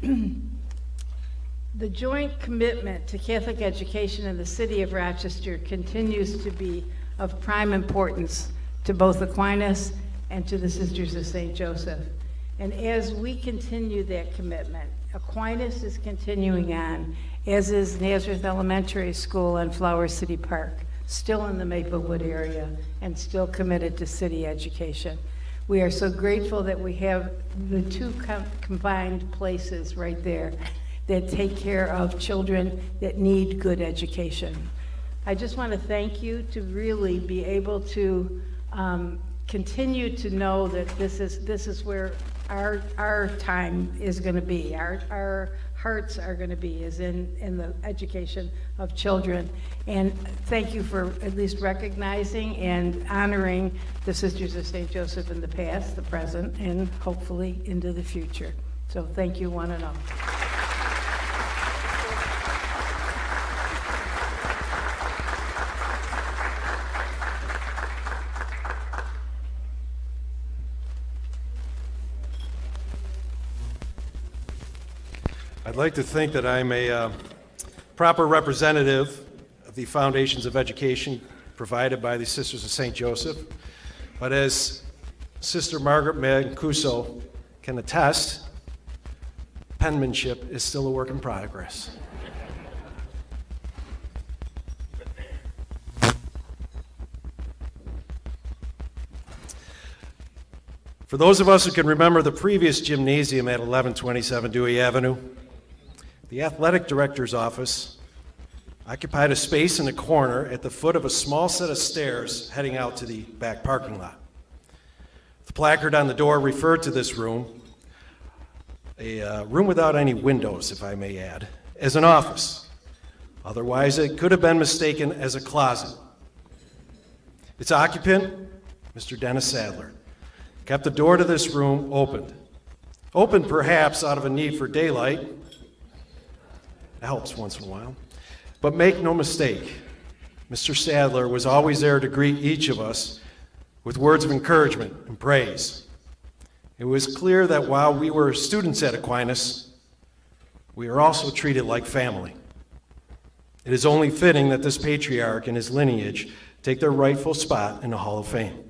[SPEAKER 4] The joint commitment to Catholic education in the city of Rochester continues to be of prime importance to both Aquinas and to the Sisters of St. Joseph. And as we continue that commitment, Aquinas is continuing on, as is Nazareth Elementary School and Flower City Park, still in the Maplewood area and still committed to city education. We are so grateful that we have the two combined places right there that take care of children that need good education. I just want to thank you to really be able to continue to know that this is where our time is going to be, our hearts are going to be, is in the education of children. And thank you for at least recognizing and honoring the Sisters of St. Joseph in the past, the present, and hopefully into the future. So thank you, one and all.
[SPEAKER 1] I'd like to think that I'm a proper representative of the foundations of education provided by the Sisters of St. Joseph, but as Sister Margaret Mancuso can attest, penmanship is still a work in progress. For those of us who can remember the previous gymnasium at 1127 Dewey Avenue, the athletic director's office occupied a space in the corner at the foot of a small set of stairs heading out to the back parking lot. The placard on the door referred to this room, a room without any windows, if I may add, as an office. Otherwise, it could have been mistaken as a closet. Its occupant, Mr. Dennis Sadler, kept the door to this room opened. Opened perhaps out of a need for daylight. It helps once in a while. But make no mistake, Mr. Sadler was always there to greet each of us with words of encouragement and praise. It was clear that while we were students at Aquinas, we are also treated like family. It is only fitting that this patriarch and his lineage take their rightful spot in the Hall of Fame.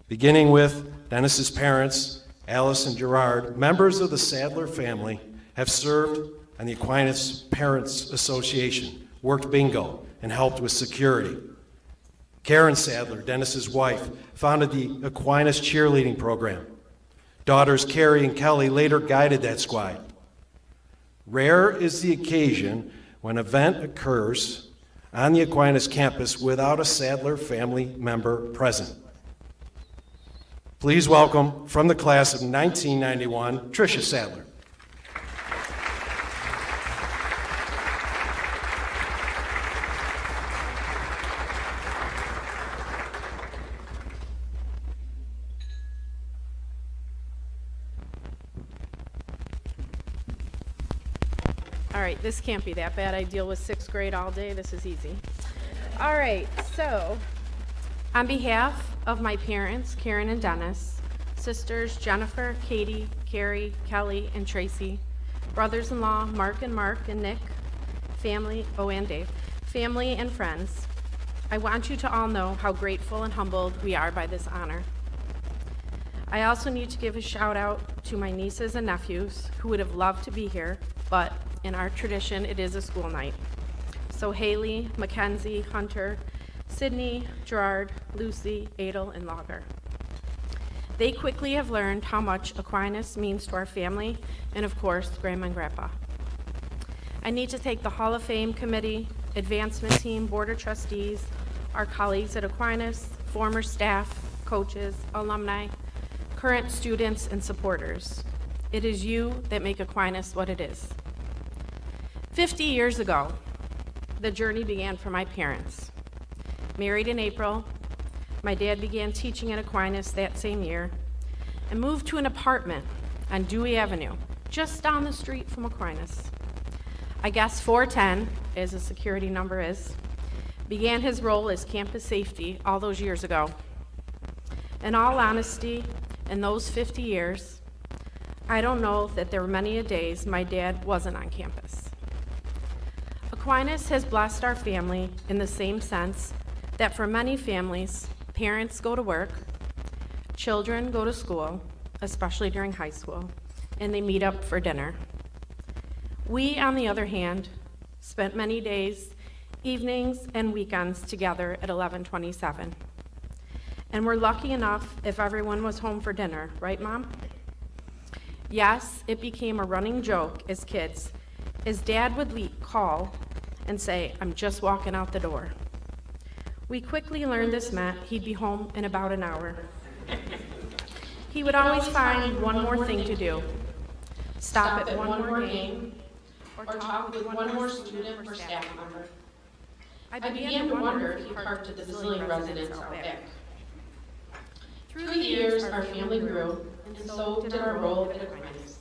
[SPEAKER 1] Beginning with Dennis's parents, Alice and Gerard, members of the Sadler family have served on the Aquinas Parents Association, worked bingo, and helped with security. Karen Sadler, Dennis's wife, founded the Aquinas cheerleading program. Daughters Carrie and Kelly later guided that squad. Rare is the occasion when an event occurs on the Aquinas campus without a Sadler family member present. Please welcome, from the class of 1991, Trisha Sadler.
[SPEAKER 11] All right, this can't be that bad. I deal with 6th grade all day. This is easy. All right, so on behalf of my parents, Karen and Dennis, sisters Jennifer, Katie, Carrie, Kelly, and Tracy, brothers-in-law Mark and Nick, family, and Dave, family and friends, I want you to all know how grateful and humbled we are by this honor. I also need to give a shout out to my nieces and nephews who would have loved to be here, but in our tradition, it is a school night. So Haley, Mackenzie, Hunter, Sydney, Gerard, Lucy, Adel, and Lager. They quickly have learned how much Aquinas means to our family, and of course, Grandma and Grandpa. I need to thank the Hall of Fame Committee, Advancement Team, Board of Trustees, our colleagues at Aquinas, former staff, coaches, alumni, current students, and supporters. It is you that make Aquinas what it is. 50 years ago, the journey began for my parents. Married in April, my dad began teaching at Aquinas that same year and moved to an apartment on Dewey Avenue, just down the street from Aquinas. I guess 410, as the security number is, began his role as campus safety all those years ago. In all honesty, in those 50 years, I don't know that there were many a days my dad wasn't on campus. Aquinas has blessed our family in the same sense that for many families, parents go to work, children go to school, especially during high school, and they meet up for dinner. We, on the other hand, spent many days, evenings, and weekends together at 1127. And we're lucky enough if everyone was home for dinner, right, Mom? Yes, it became a running joke as kids, as Dad would call and say, "I'm just walking out the door." We quickly learned this meant he'd be home in about an hour. He would always find one more thing to do. Stop at one more game, or talk with one more student or staff member. I began to wonder if he parked at the Zillion residence out back. Through the years, our family grew, and so did our role at Aquinas.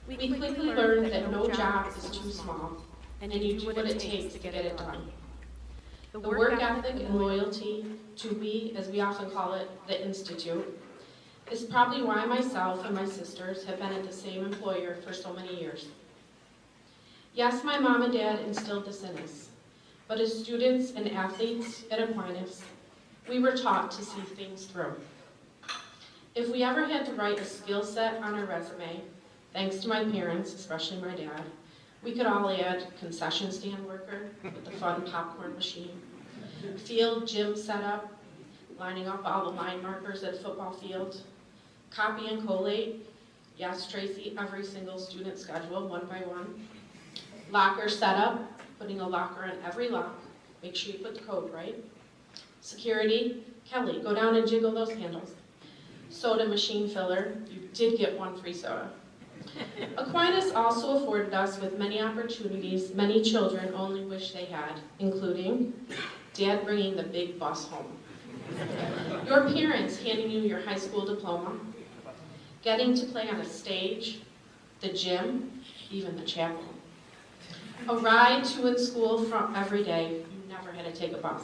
[SPEAKER 11] We quickly learned that no job is too small, and you do what it takes to get it done. The work ethic and loyalty to we, as we often call it, the Institute, is probably why myself and my sisters have been at the same employer for so many years. Yes, my mom and dad instilled this in us, but as students and athletes at Aquinas, we were taught to see things through. If we ever had to write a skill set on our resume, thanks to my parents, especially my dad, we could all add concession stand worker with the fun popcorn machine, field gym setup, lining up all the line markers at football field, copy and collate, yes, Tracy, every single student schedule, one by one, locker setup, putting a locker on every lock, make sure you put the code right, security, Kelly, go down and jiggle those handles, soda machine filler, you did get one free soda, Aquinas also afforded us with many opportunities many children only wish they had, including Dad bringing the big bus home, your parents handing you your high school diploma, getting to play on a stage, the gym, even the chapel, a ride to and school from every day. You never had to take a bus.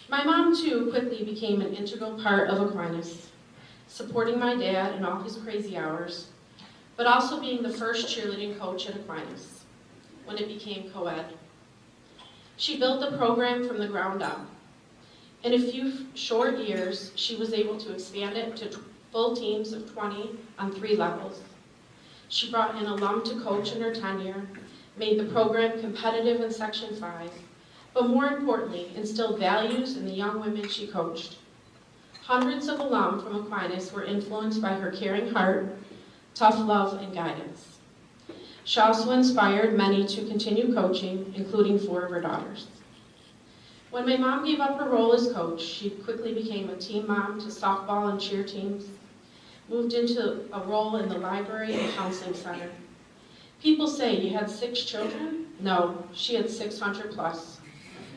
[SPEAKER 11] My mom, too, quickly became an integral part of Aquinas, supporting my dad in all his crazy hours, but also being the first cheerleading coach at Aquinas when it became co-ed. She built the program from the ground up. In a few short years, she was able to expand it to full teams of 20 on 3 levels. She brought in alum to coach in her tenure, made the program competitive in Section 5, but more importantly, instilled values in the young women she coached. Hundreds of alum from Aquinas were influenced by her caring heart, tough love, and guidance. She also inspired many to continue coaching, including 4 of her daughters. When my mom gave up her role as coach, she quickly became a team mom to softball and cheer teams, moved into a role in the library and counseling center. People say, you had 6 children? No, she had 600 plus.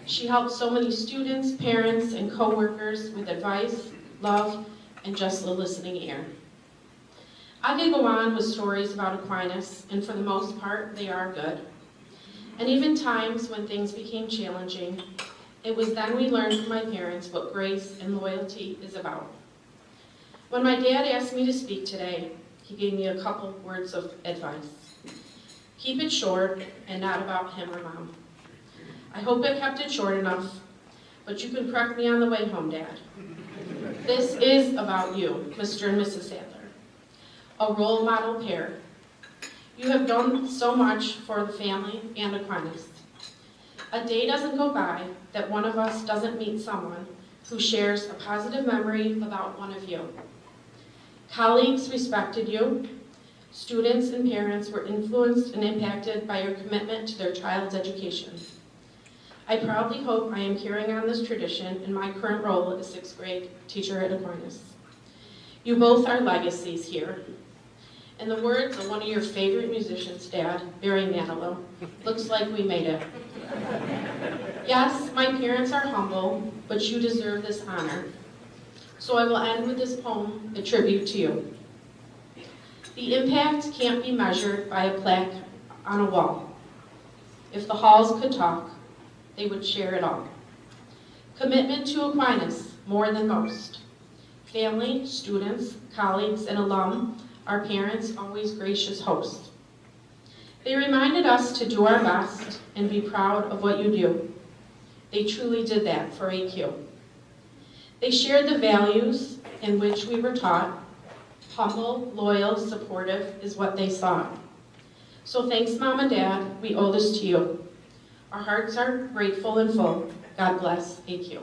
[SPEAKER 11] She helped so many students, parents, and coworkers with advice, love, and just a listening ear. I could go on with stories about Aquinas, and for the most part, they are good. And even times when things became challenging, it was then we learned from my parents what grace and loyalty is about. When my dad asked me to speak today, he gave me a couple words of advice. Keep it short and not about him or mom. I hope I kept it short enough, but you can correct me on the way home, Dad. This is about you, Mr. and Mrs. Sadler, a role model pair. You have done so much for the family and Aquinas. A day doesn't go by that one of us doesn't meet someone who shares a positive memory about one of you. Colleagues respected you. Students and parents were influenced and impacted by your commitment to their child's education. I proudly hope I am carrying on this tradition in my current role as 6th grade teacher at Aquinas. You both are legacies here. In the words of one of your favorite musicians, Dad, Barry Manilow, looks like we made it. Yes, my parents are humble, but you deserve this honor. So I will end with this poem, a tribute to you. The impact can't be measured by a plaque on a wall. If the halls could talk, they would share it all. Commitment to Aquinas, more than most. Family, students, colleagues, and alum, our parents, always gracious hosts. They reminded us to do our best and be proud of what you do. They truly did that for AQ. They shared the values in which we were taught. Humble, loyal, supportive is what they saw. So thanks, Mom and Dad, we owe this to you. Our hearts are grateful and full. God bless AQ.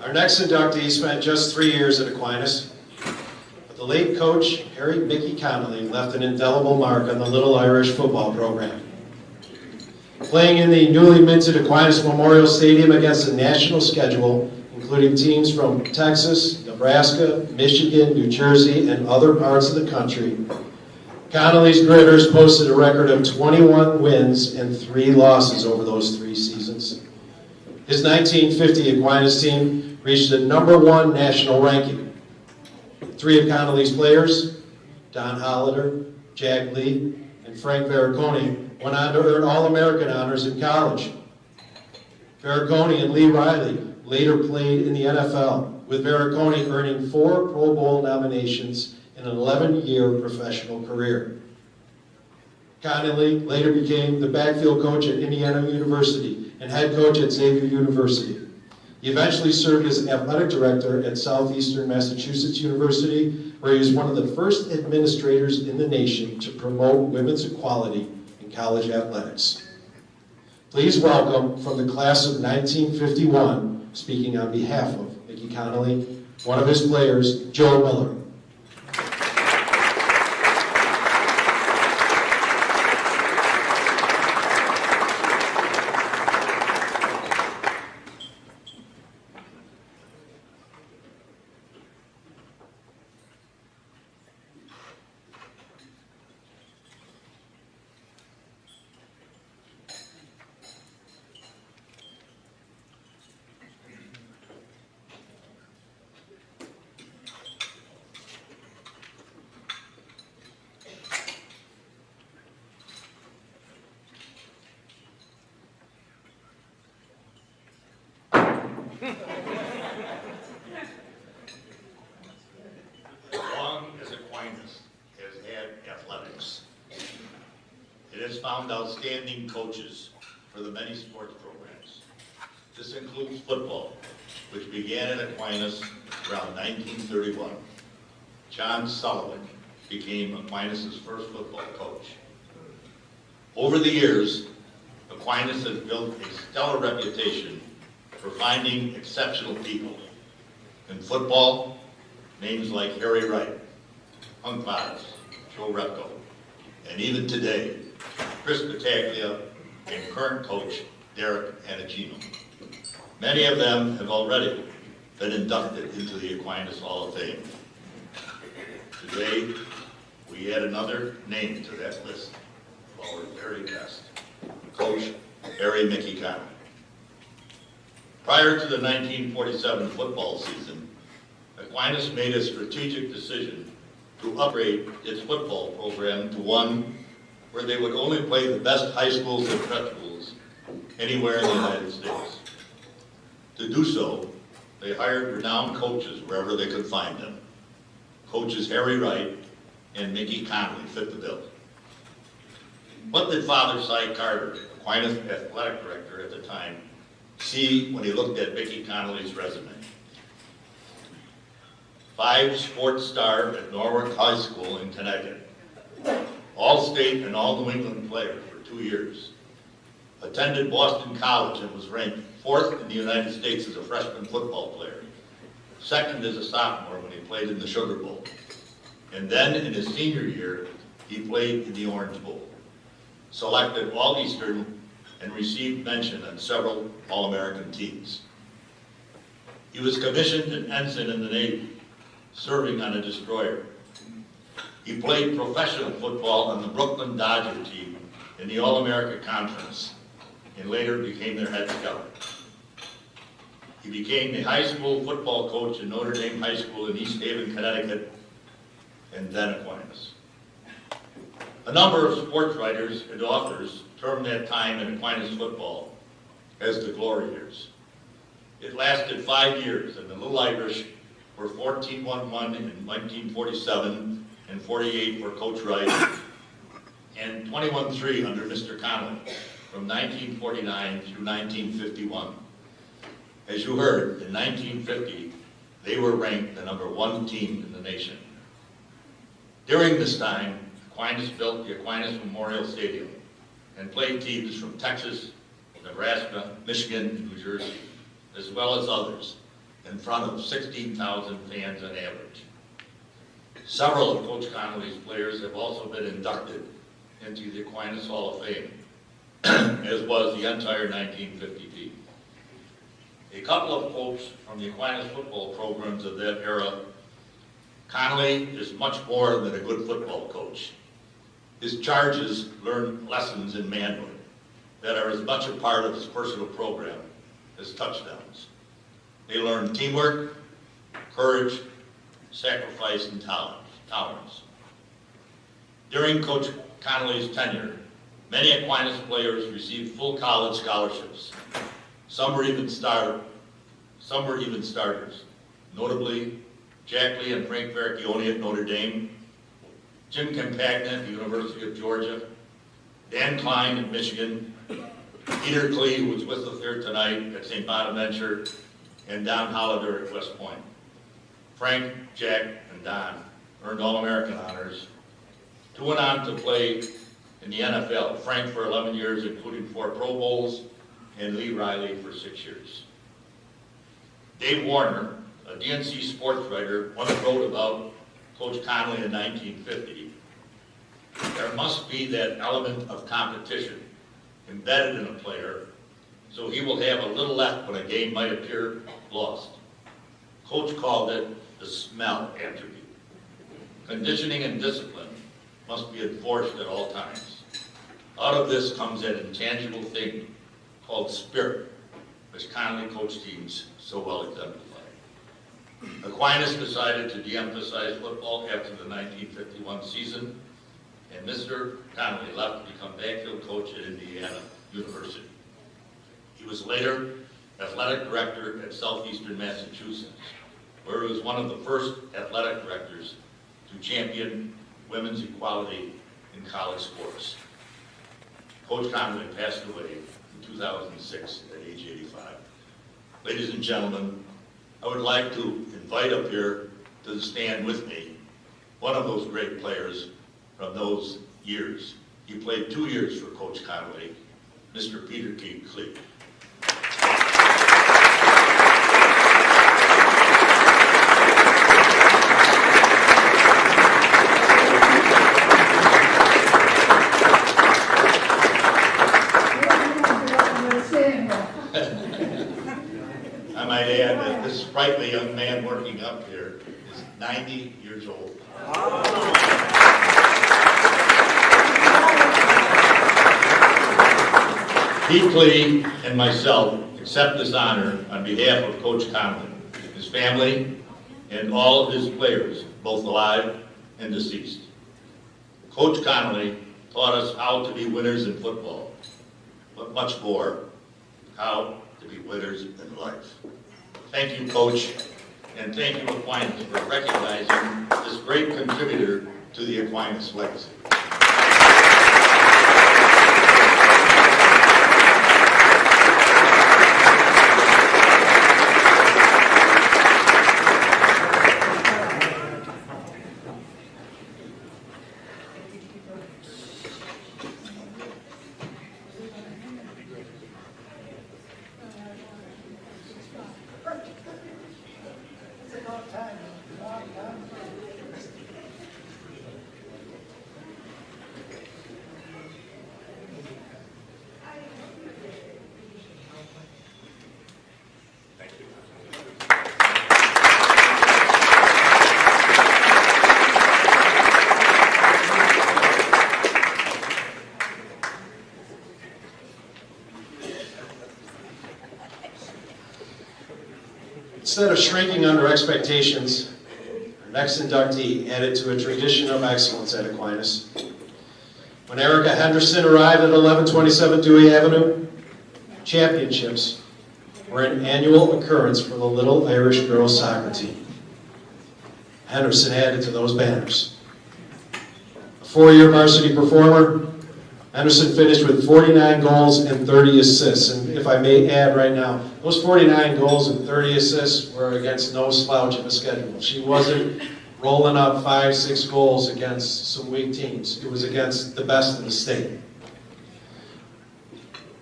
[SPEAKER 12] Our next inductee spent just 3 years at Aquinas, but the late coach, Harry Mickey Connolly, left an indelible mark on the Little Irish football program. Playing in the newly minted Aquinas Memorial Stadium against a national schedule, including teams from Texas, Nebraska, Michigan, New Jersey, and other parts of the country, Connolly's Gritters posted a record of 21 wins and 3 losses over those 3 seasons. His 1950 Aquinas team reached the #1 national ranking. 3 of Connolly's players, Don Hollader, Jack Lee, and Frank Vericoni, went on to earn All-American honors in college. Vericoni and Lee Riley later played in the NFL, with Vericoni earning 4 Pro Bowl nominations in an 11-year professional career. Connelly later became the backfield coach at Indiana University and head coach at Xavier University. He eventually served as athletic director at Southeastern Massachusetts University, where he was one of the first administrators in the nation to promote women's equality in college athletics. Please welcome, from the class of 1951, speaking on behalf of Mickey Connolly, one of his players, Joe Miller.
[SPEAKER 13] As long as Aquinas has had athletics, it has found outstanding coaches for the many sports programs. This includes football, which began at Aquinas around 1931. John Sullivan became Aquinas' first football coach. Over the years, Aquinas has built a stellar reputation for finding exceptional people. In football, names like Harry Wright, Hunk Vadas, Joe Repko, and even today, Chris Battaglia and current coach Derek Anacino. Many of them have already been inducted into the Aquinas Hall of Fame. Today, we add another name to that list of our very best, Coach Harry Mickey Connolly. Prior to the 1947 football season, Aquinas made a strategic decision to upgrade its football program to one where they would only play the best high schools and prep schools anywhere in the United States. To do so, they hired renowned coaches wherever they could find them. Coaches Harry Wright and Mickey Connolly fit the bill. What did Father Cy Carter, Aquinas athletic director at the time, see when he looked at Mickey Connolly's resume? 5 sports star at Norwalk High School in Connecticut. All-state and all-New England player for 2 years. Attended Boston College and was ranked 4th in the United States as a freshman football player. 2nd as a sophomore when he played in the Sugar Bowl. And then in his senior year, he played in the Orange Bowl. Selected All-Eastern and received mention on several All-American teams. He was commissioned an ensign in the Navy, serving on a destroyer. He played professional football on the Brooklyn Dodger team in the All-America Conference and later became their head scout. He became the high school football coach in Notre Dame High School in East Haven, Connecticut, and then Aquinas. A number of sports writers and authors termed that time in Aquinas football as the glory years. It lasted 5 years, and the Little Irish were 14-1-1 in 1947 and 48 for Coach Wright, and 21-3 under Mr. Connolly from 1949 through 1951. As you heard, in 1950, they were ranked the #1 team in the nation. During this time, Aquinas built the Aquinas Memorial Stadium and played teams from Texas, Nebraska, Michigan, and New Jersey, as well as others, in front of 16,000 fans on average. Several of Coach Connolly's players have also been inducted into the Aquinas Hall of Fame, as was the entire 1950 team. A couple of quotes from the Aquinas football programs of that era. Connolly is much more than a good football coach. His charges learn lessons in manhood that are as much a part of his personal program as touchdowns. They learn teamwork, courage, sacrifice, and tolerance. During Coach Connolly's tenure, many Aquinas players received full college scholarships. Some were even starters. Notably, Jack Lee and Frank Verchione at Notre Dame, Jim Campagna at the University of Georgia, Dan Klein at Michigan, Peter Klee, who was with us here tonight at St. Bonaventure, and Don Hollader at West Point. Frank, Jack, and Don earned All-American honors. Two went on to play in the NFL, Frank for 11 years, including 4 Pro Bowls, and Lee Riley for 6 years. Dave Warner, a DNC sports writer, once wrote about Coach Connolly in 1950. There must be that element of competition embedded in a player, so he will have a little left when a game might appear lost. Coach called it the smell attribute. Conditioning and discipline must be enforced at all times. Out of this comes that intangible thing called spirit, which Connolly coach teams so well exemplify. Aquinas decided to de-emphasize football after the 1951 season, and Mr. Connolly left to become backfield coach at Indiana University. He was later athletic director at Southeastern Massachusetts, where he was one of the first athletic directors to champion women's equality in college sports. Coach Conway passed away in 2006 at age 85. Ladies and gentlemen, I would like to invite up here to the stand with me one of those great players from those years. He played 2 years for Coach Conway, Mr. Peter Klee. I might add that this sprightly young man working up here is 90 years old. Pete Klee and myself accept this honor on behalf of Coach Conway, his family, and all of his players, both alive and deceased. Coach Connolly taught us how to be winners in football, but much more, how to be winners in life. Thank you, Coach, and thank you, Aquinas, for recognizing this great contributor to the Aquinas legacy.
[SPEAKER 12] Instead of shrinking under expectations, our next inductee added to a tradition of excellence at Aquinas. When Erica Henderson arrived at 1127 Dewey Avenue, championships were an annual occurrence for the Little Irish girls soccer team. Henderson added to those banners. A 4-year varsity performer, Henderson finished with 49 goals and 30 assists. And if I may add right now, those 49 goals and 30 assists were against no slouch of a schedule. She wasn't rolling up 5-6 goals against some weak teams. It was against the best in the state.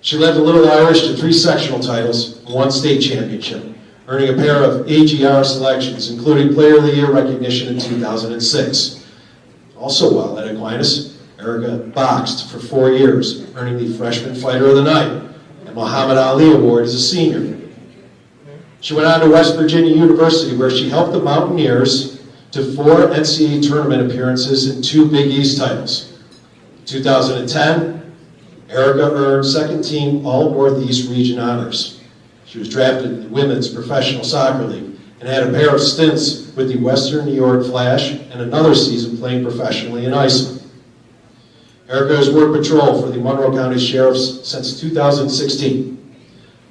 [SPEAKER 12] She led the Little Irish to 3 sectional titles and 1 state championship, earning a pair of AGR selections, including Player of the Year recognition in 2006. Also while at Aquinas, Erica boxed for 4 years, earning the Freshman Fighter of the Night and Muhammad Ali Award as a senior. She went on to West Virginia University, where she helped the Mountaineers to 4 NCAA tournament appearances and 2 Big East titles. In 2010, Erica earned second-team All-Northeast Region honors. She was drafted in the Women's Professional Soccer League and had a pair of stints with the Western New York Flash and another season playing professionally in Iceland. Erica has worked patrol for the Monroe County Sheriffs since 2016.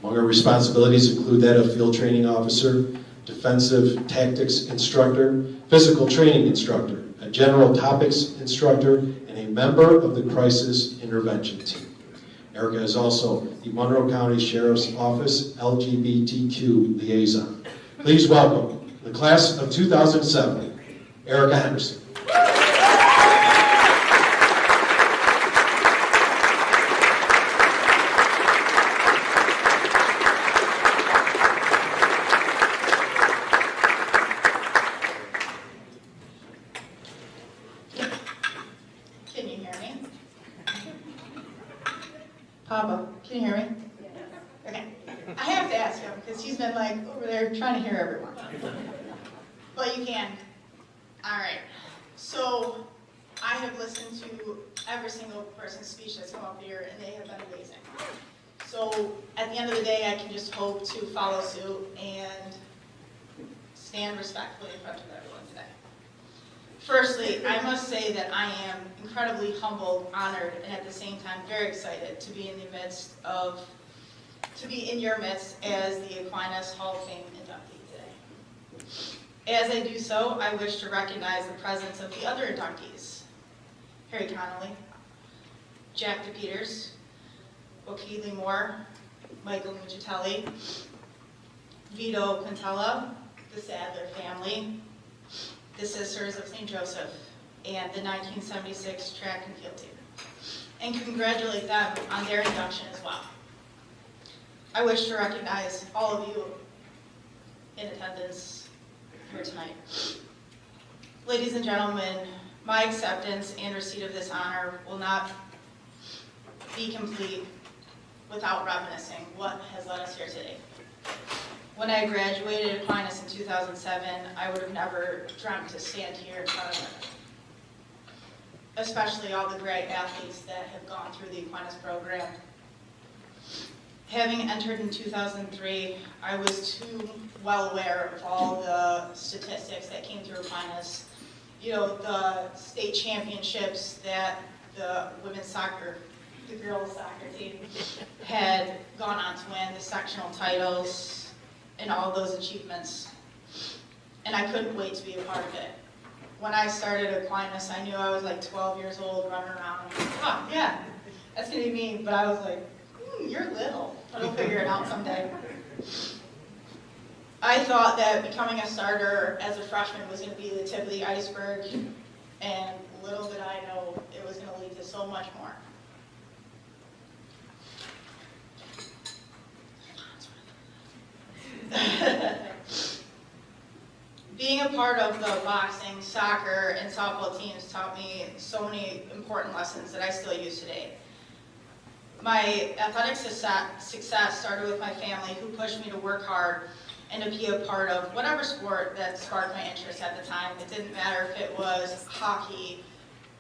[SPEAKER 12] Among her responsibilities include that of field training officer, defensive tactics instructor, physical training instructor, a general topics instructor, and a member of the crisis intervention team. Erica is also the Monroe County Sheriff's Office LGBTQ liaison. Please welcome the class of 2007, Erica Henderson.
[SPEAKER 14] Can you hear me? Papa, can you hear me? Okay. I have to ask him because he's been like over there trying to hear everyone. But you can. All right. So I have listened to every single person's speech that's come up here, and they have been amazing. So at the end of the day, I can just hope to follow suit and stand respectfully in front of everyone today. Firstly, I must say that I am incredibly humbled, honored, and at the same time very excited to be in your midst as the Aquinas Hall of Fame inductee today. As I do so, I wish to recognize the presence of the other inductees: Harry Connolly, Jack DePeters, Wakili Moore, Michael Nucciatelli, Vito Quatela, the Sadler Family, the Sisters of St. Joseph, and the 1976 track and field team, and congratulate them on their induction as well. I wish to recognize all of you in attendance here tonight. Ladies and gentlemen, my acceptance and receipt of this honor will not be complete without reminiscing what has led us here today. When I graduated Aquinas in 2007, I would have never dreamt to stand here in front of them, especially all the great athletes that have gone through the Aquinas program. Having entered in 2003, I was too well aware of all the statistics that came through Aquinas. You know, the state championships that the women's soccer, the girls soccer team had gone on to win, the sectional titles, and all those achievements. And I couldn't wait to be a part of it. When I started Aquinas, I knew I was like 12 years old running around. Oh, yeah, that's gonna be me. But I was like, you're little, but I'll figure it out someday. I thought that becoming a starter as a freshman was gonna be the tip of the iceberg, and little did I know it was gonna lead to so much more. Being a part of the boxing, soccer, and softball teams taught me so many important lessons that I still use today. My athletic success started with my family, who pushed me to work hard and to be a part of whatever sport that sparked my interest at the time. It didn't matter if it was hockey,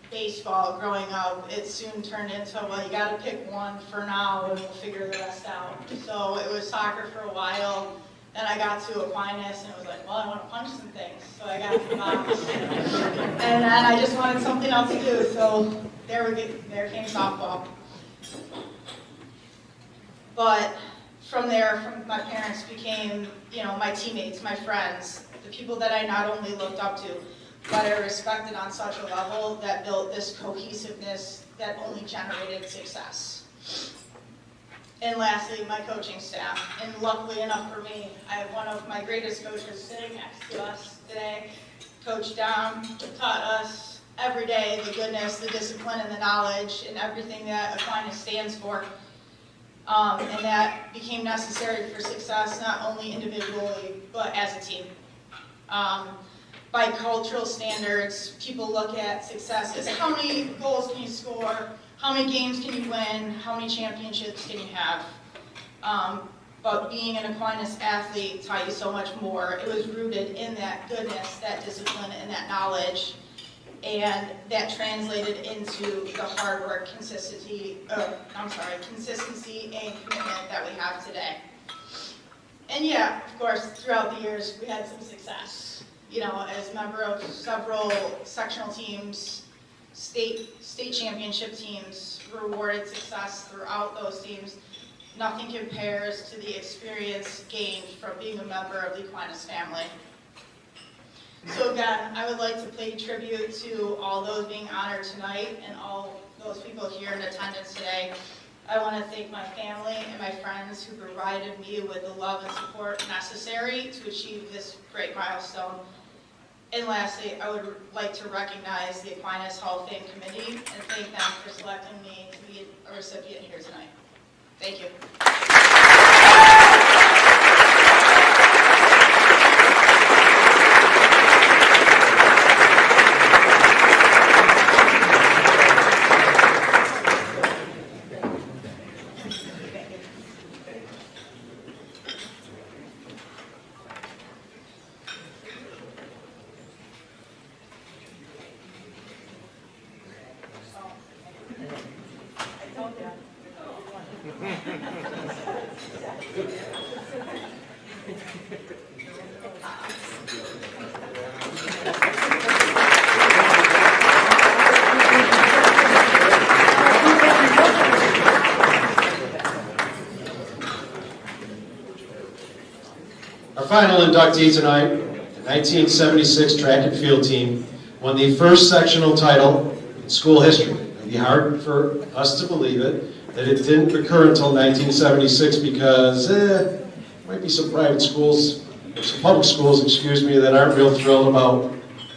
[SPEAKER 14] baseball. Growing up, it soon turned into, well, you got to pick one for now and we'll figure the rest out. So it was soccer for a while. Then I got to Aquinas and it was like, well, I want to punch some things. So I got to box. And then I just wanted something else to do. So there came softball. But from there, my parents became, my teammates, my friends, the people that I not only looked up to, but I respected on such a level that built this cohesiveness that only generated success. And lastly, my coaching staff. And luckily enough for me, I have one of my greatest coaches sitting next to us today. Coach Dom taught us every day the goodness, the discipline, and the knowledge, and everything that Aquinas stands for. And that became necessary for success, not only individually, but as a team. By cultural standards, people look at success as how many goals can you score, how many games can you win, how many championships can you have. but being an Aquinas athlete taught you so much more. It was rooted in that goodness, that discipline, and that knowledge, and that translated into the hard work, consistency, and commitment that we have today. And yeah, of course, throughout the years, we had some success. You know, as a member of several sectional teams, state championship teams, rewarded success throughout those teams. Nothing compares to the experience gained from being a member of the Aquinas family. So again, I would like to pay tribute to all those being honored tonight and all those people here in attendance today. I want to thank my family and my friends who provided me with the love and support necessary to achieve this great milestone. And lastly, I would like to recognize the Aquinas Hall of Fame Committee and thank them for selecting me to be a recipient here tonight. Thank you.
[SPEAKER 12] Our final inductee tonight, the 1976 track and field team, won the first sectional title in school history. It'd be hard for us to believe it, that it didn't occur until 1976 because might be some private schools, or some public schools, excuse me, that aren't real thrilled about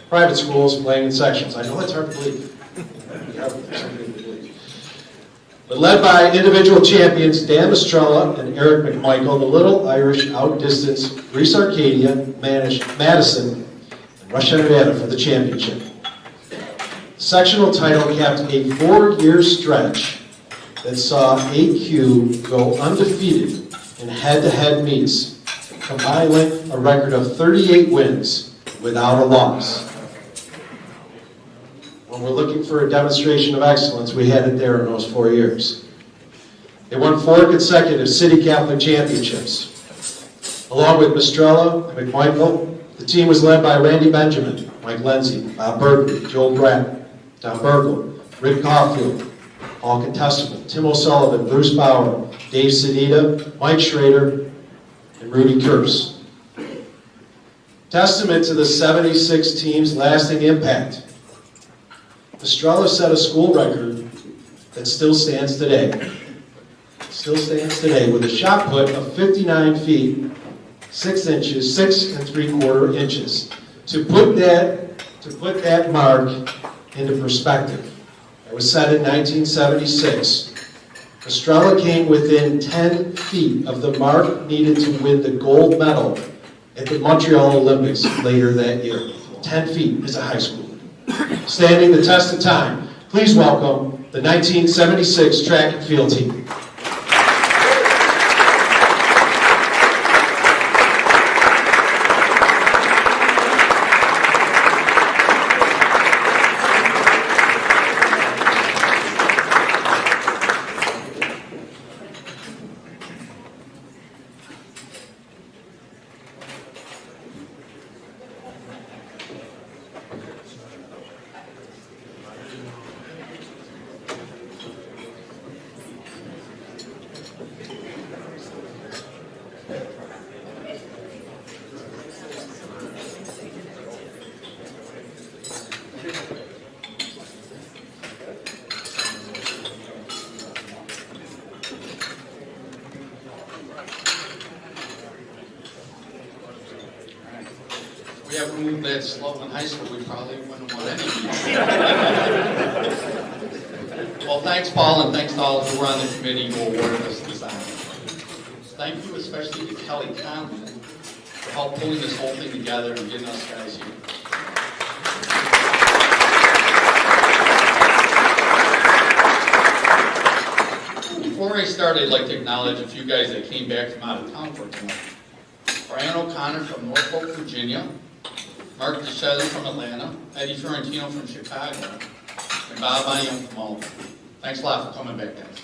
[SPEAKER 12] private schools playing in sections. I know that's hard to believe. But led by individual champions Dan Mistrella and Eric McMichael, the Little Irish outdistanced Greece Arcadia, Madison, and Rush Henrietta for the championship. The sectional title capped a 4-year stretch that saw AQ go undefeated in head-to-head meets, compiling a record of 38 wins without a loss. When we're looking for a demonstration of excellence, we had it there in those 4 years. They won 4 consecutive City Catholic championships. Along with Mistrella and McMichael, the team was led by Randy Benjamin, Mike Lindsay, Bob Berkeley, Joel Bratt, Don Burgle, Rick Caulfield, Paul Contestable, Tim O'Sullivan, Bruce Bauer, Dave Sedita, Mike Schrader, and Rudy Kurz. Testament to the 76 team's lasting impact. Mistrella set a school record that still stands today. With a shot put of 59 feet, 6 3/4 inches. To put that mark into perspective, it was set in 1976. Mistrella came within 10 feet of the mark needed to win the gold medal at the Montreal Olympics later that year. 10 feet as a high schooler. Standing the test of time, please welcome the 1976 track and field team.
[SPEAKER 15] We have moved that slow in high school, we probably wouldn't want any. Well, thanks, Paul, and thanks to all who were on the committee who awarded us this honor. Thank you especially to Kelly Connolly for help pulling this whole thing together and getting us guys here. Before I start, I'd like to acknowledge a few guys that came back from out of town for tonight. Brian O'Connor from Norfolk, Virginia, Mark DeShezzy from Atlanta, Eddie Fiorentino from Chicago, and Bob Onion from Malta. Thanks a lot for coming back, guys.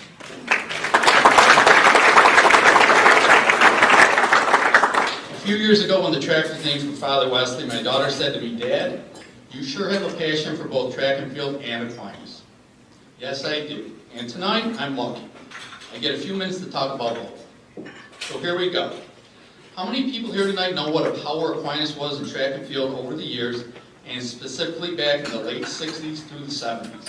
[SPEAKER 15] A few years ago when the track was named for Father Wesley, my daughter said to me, "Dad, you sure have a passion for both track and field and Aquinas." Yes, I do. And tonight, I'm lucky. I get a few minutes to talk about both. So here we go. How many people here tonight know what a power Aquinas was in track and field over the years, and specifically back in the late 60s through the 70s?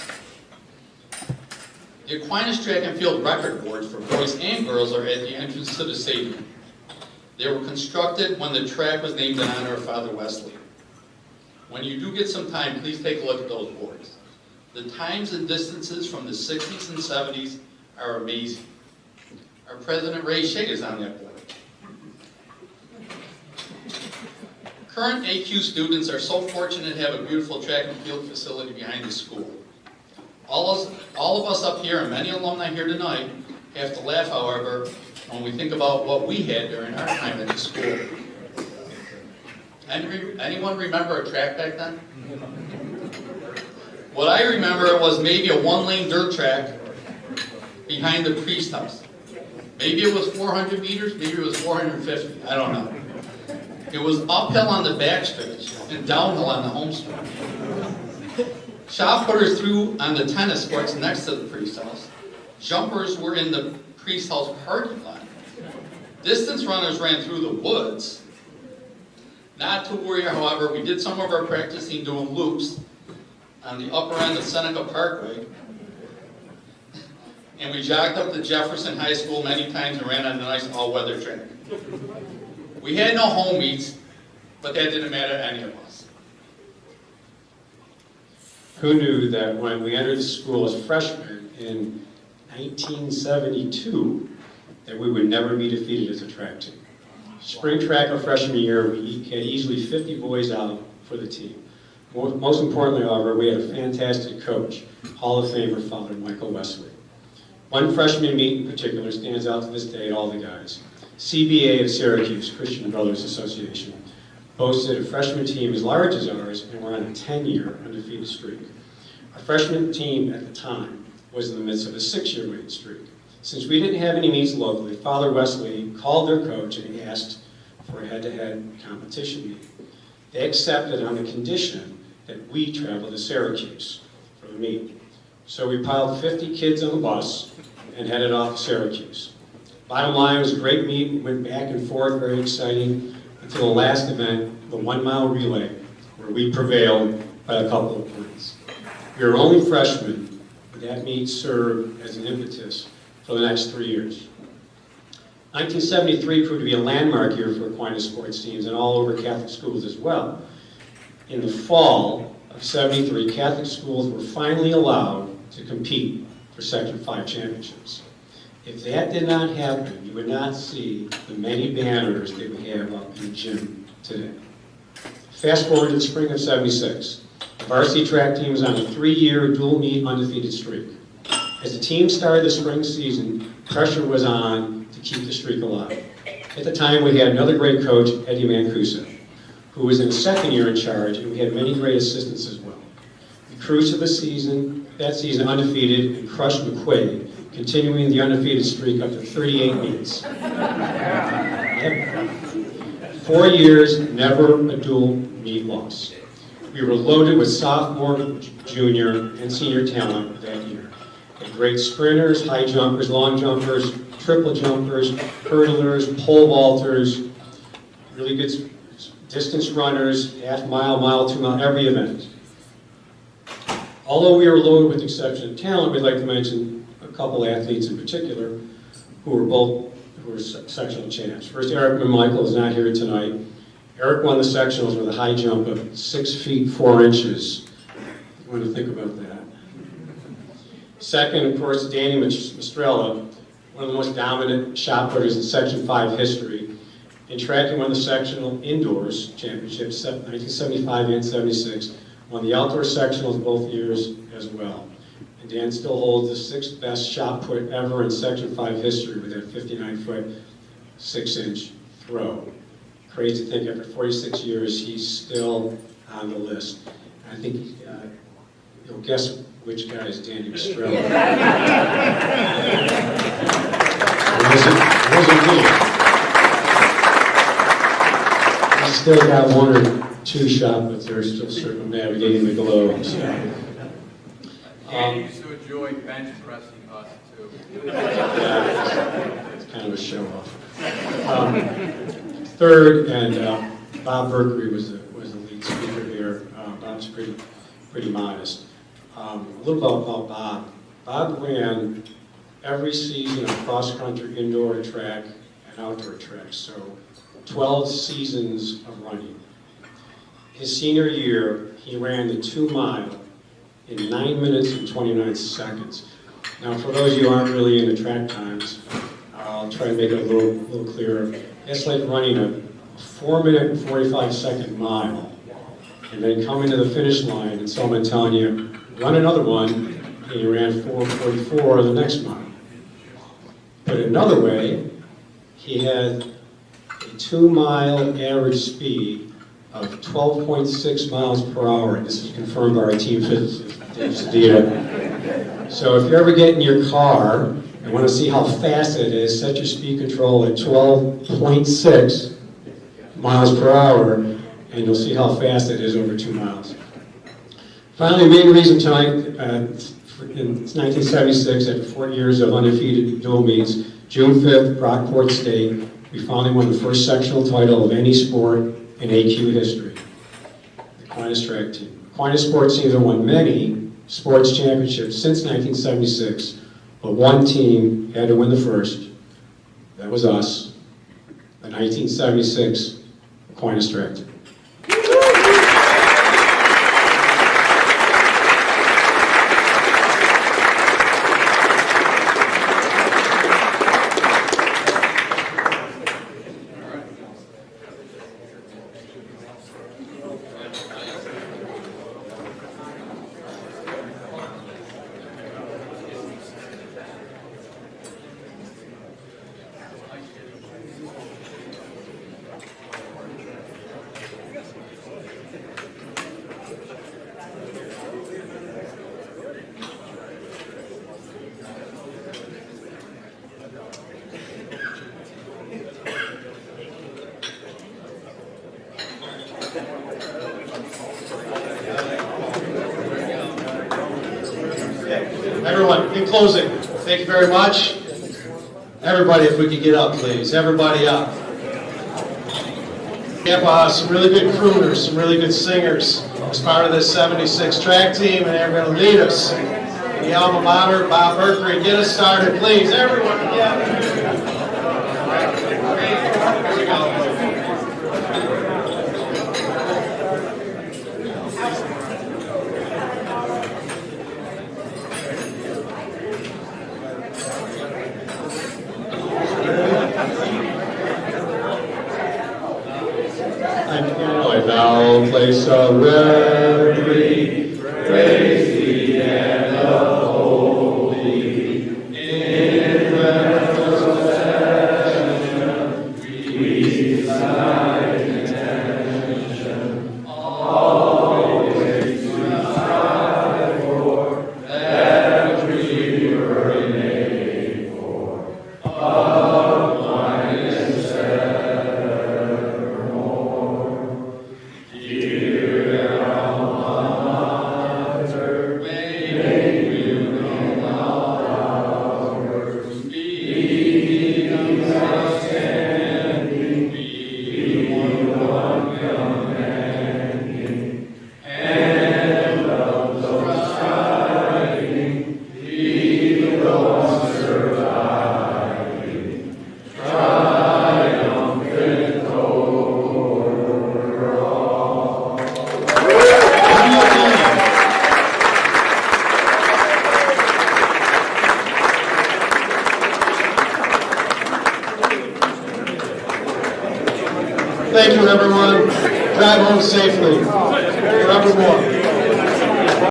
[SPEAKER 15] The Aquinas track and field record boards for boys and girls are at the entrance to the stadium. They were constructed when the track was named in honor of Father Wesley. When you do get some time, please take a look at those boards. The times and distances from the 60s and 70s are amazing. Our President Ray Shea is on that board. Current AQ students are so fortunate to have a beautiful track and field facility behind the school. All of us up here and many alumni here tonight have to laugh, however, when we think about what we had during our time at the school. Anyone remember a track back then? What I remember was maybe a one-lane dirt track behind the priest house. Maybe it was 400 meters, maybe it was 450, I don't know. It was uphill on the backstretch and downhill on the home stretch. Shot putters threw on the tennis courts next to the priest house. Jumpers were in the priest house parking lot. Distance runners ran through the woods. Not to worry, however, we did some of our practicing doing loops on the upper end of Seneca Parkway. And we jogged up to Jefferson High School many times and ran on a nice all-weather track. We had no home meets, but that didn't matter to any of us.
[SPEAKER 16] Who knew that when we entered the school as freshmen in 1972, that we would never be defeated as a track team? Spring track our freshman year, we had easily 50 boys out for the team. Most importantly, however, we had a fantastic coach, Hall of Famer Father Michael Wesley. One freshman meet in particular stands out to this day at all the guys. CBA of Syracuse, Christian Brothers Association, boasted a freshman team as large as ours, and we're on a 10-year undefeated streak. Our freshman team at the time was in the midst of a 6-year winning streak. Since we didn't have any meets locally, Father Wesley called their coach and he asked for a head-to-head competition meeting. They accepted on the condition that we travel to Syracuse for the meet. So we piled 50 kids on the bus and headed off to Syracuse. Bottom line, it was a great meet. We went back and forth, very exciting, until the last event, the 1-mile relay, where we prevailed by a couple of points. We were only freshmen, but that meet served as an impetus for the next 3 years. 1973 proved to be a landmark year for Aquinas sports teams and all over Catholic schools as well. In the fall of '73, Catholic schools were finally allowed to compete for Section 5 championships. If that did not happen, you would not see the many banners that we have up in the gym today. Fast forward to the spring of '76. The varsity track team was on a 3-year dual meet undefeated streak. As the team started the spring season, pressure was on to keep the streak alive. At the time, we had another great coach, Eddie Mancuso, who was in his second year in charge, and we had many great assistants as well. We cruised to that season undefeated and crushed McQuaid, continuing the undefeated streak up to 38 meets. 4 years, never a dual meet loss. We were loaded with sophomore, junior, and senior talent that year. Had great sprinters, high jumpers, long jumpers, triple jumpers, hurdlers, pole vaulters, really good distance runners, half mile, mile, 2 mile, every event. Although we were loaded with exceptional talent, we'd like to mention a couple athletes in particular who were sectional champs. First, Eric McMichael is not here tonight. Eric won the sectionals with a high jump of 6 feet 4 inches. What do you think about that? Second, of course, Danny Mistrella, one of the most dominant shot putters in Section 5 history. In track, he won the sectional indoors championships, 1975 and '76. Won the outdoor sectionals both years as well. And Dan still holds the 6th best shot put ever in Section 5 history with that 59-foot, 6-inch throw. Crazy to think after 46 years, he's still on the list. I think, you'll guess which guy is Danny Estrella. It wasn't me. I still got 1 or 2 shot, but they're still circumnavigating the globe. So.
[SPEAKER 17] Dan used to enjoy bench pressing us too.
[SPEAKER 16] Yeah, it's kind of a show off. Third, and Bob Mercury was the lead speaker here. Bob's pretty modest. A little about Bob. Bob ran every season of cross-country indoor track and outdoor track, so 12 seasons of running. His senior year, he ran the 2-mile in 9 minutes and 29 seconds. Now, for those of you who aren't really into track times, I'll try to make it a little clearer. It's like running a 4-minute and 45-second mile, and then coming to the finish line, and someone telling you, run another one, and you ran 4:44 the next mile. Put another way, he had a 2-mile average speed of 12.6 miles per hour. This is confirmed by our team physicist, Dave Sadita. So if you ever get in your car and want to see how fast it is, set your speed control at 12.6 miles per hour, and you'll see how fast it is over 2 miles. Finally, the main reason tonight, in 1976, after 4 years of undefeated dual meets, June 5th, Brockport State, we finally won the first sectional title of any sport in AQ history, the Aquinas track team. Aquinas sports teams have won many sports championships since 1976, but one team had to win the first. That was us, the 1976 Aquinas track team.
[SPEAKER 12] Everyone, in closing, thank you very much. Everybody, if we could get up, please. Everybody up. We have some really good crooners, some really good singers as part of this 76 track team, and they're going to lead us. The alma mater, Bob Mercury, get us started, please. Everyone together. Here we go.
[SPEAKER 16] Now place of reverie, praise thee and uphold thee. In reverential affection, we decide intention. Always to strive for that which we were made for. Of Aquinas evermore. Dear alma mater, may you know ours. Be understanding, be one commanding, and of those striving, be the one surviving, triumphant over all.
[SPEAKER 12] Thank you, everyone. Drive home safely. Forevermore.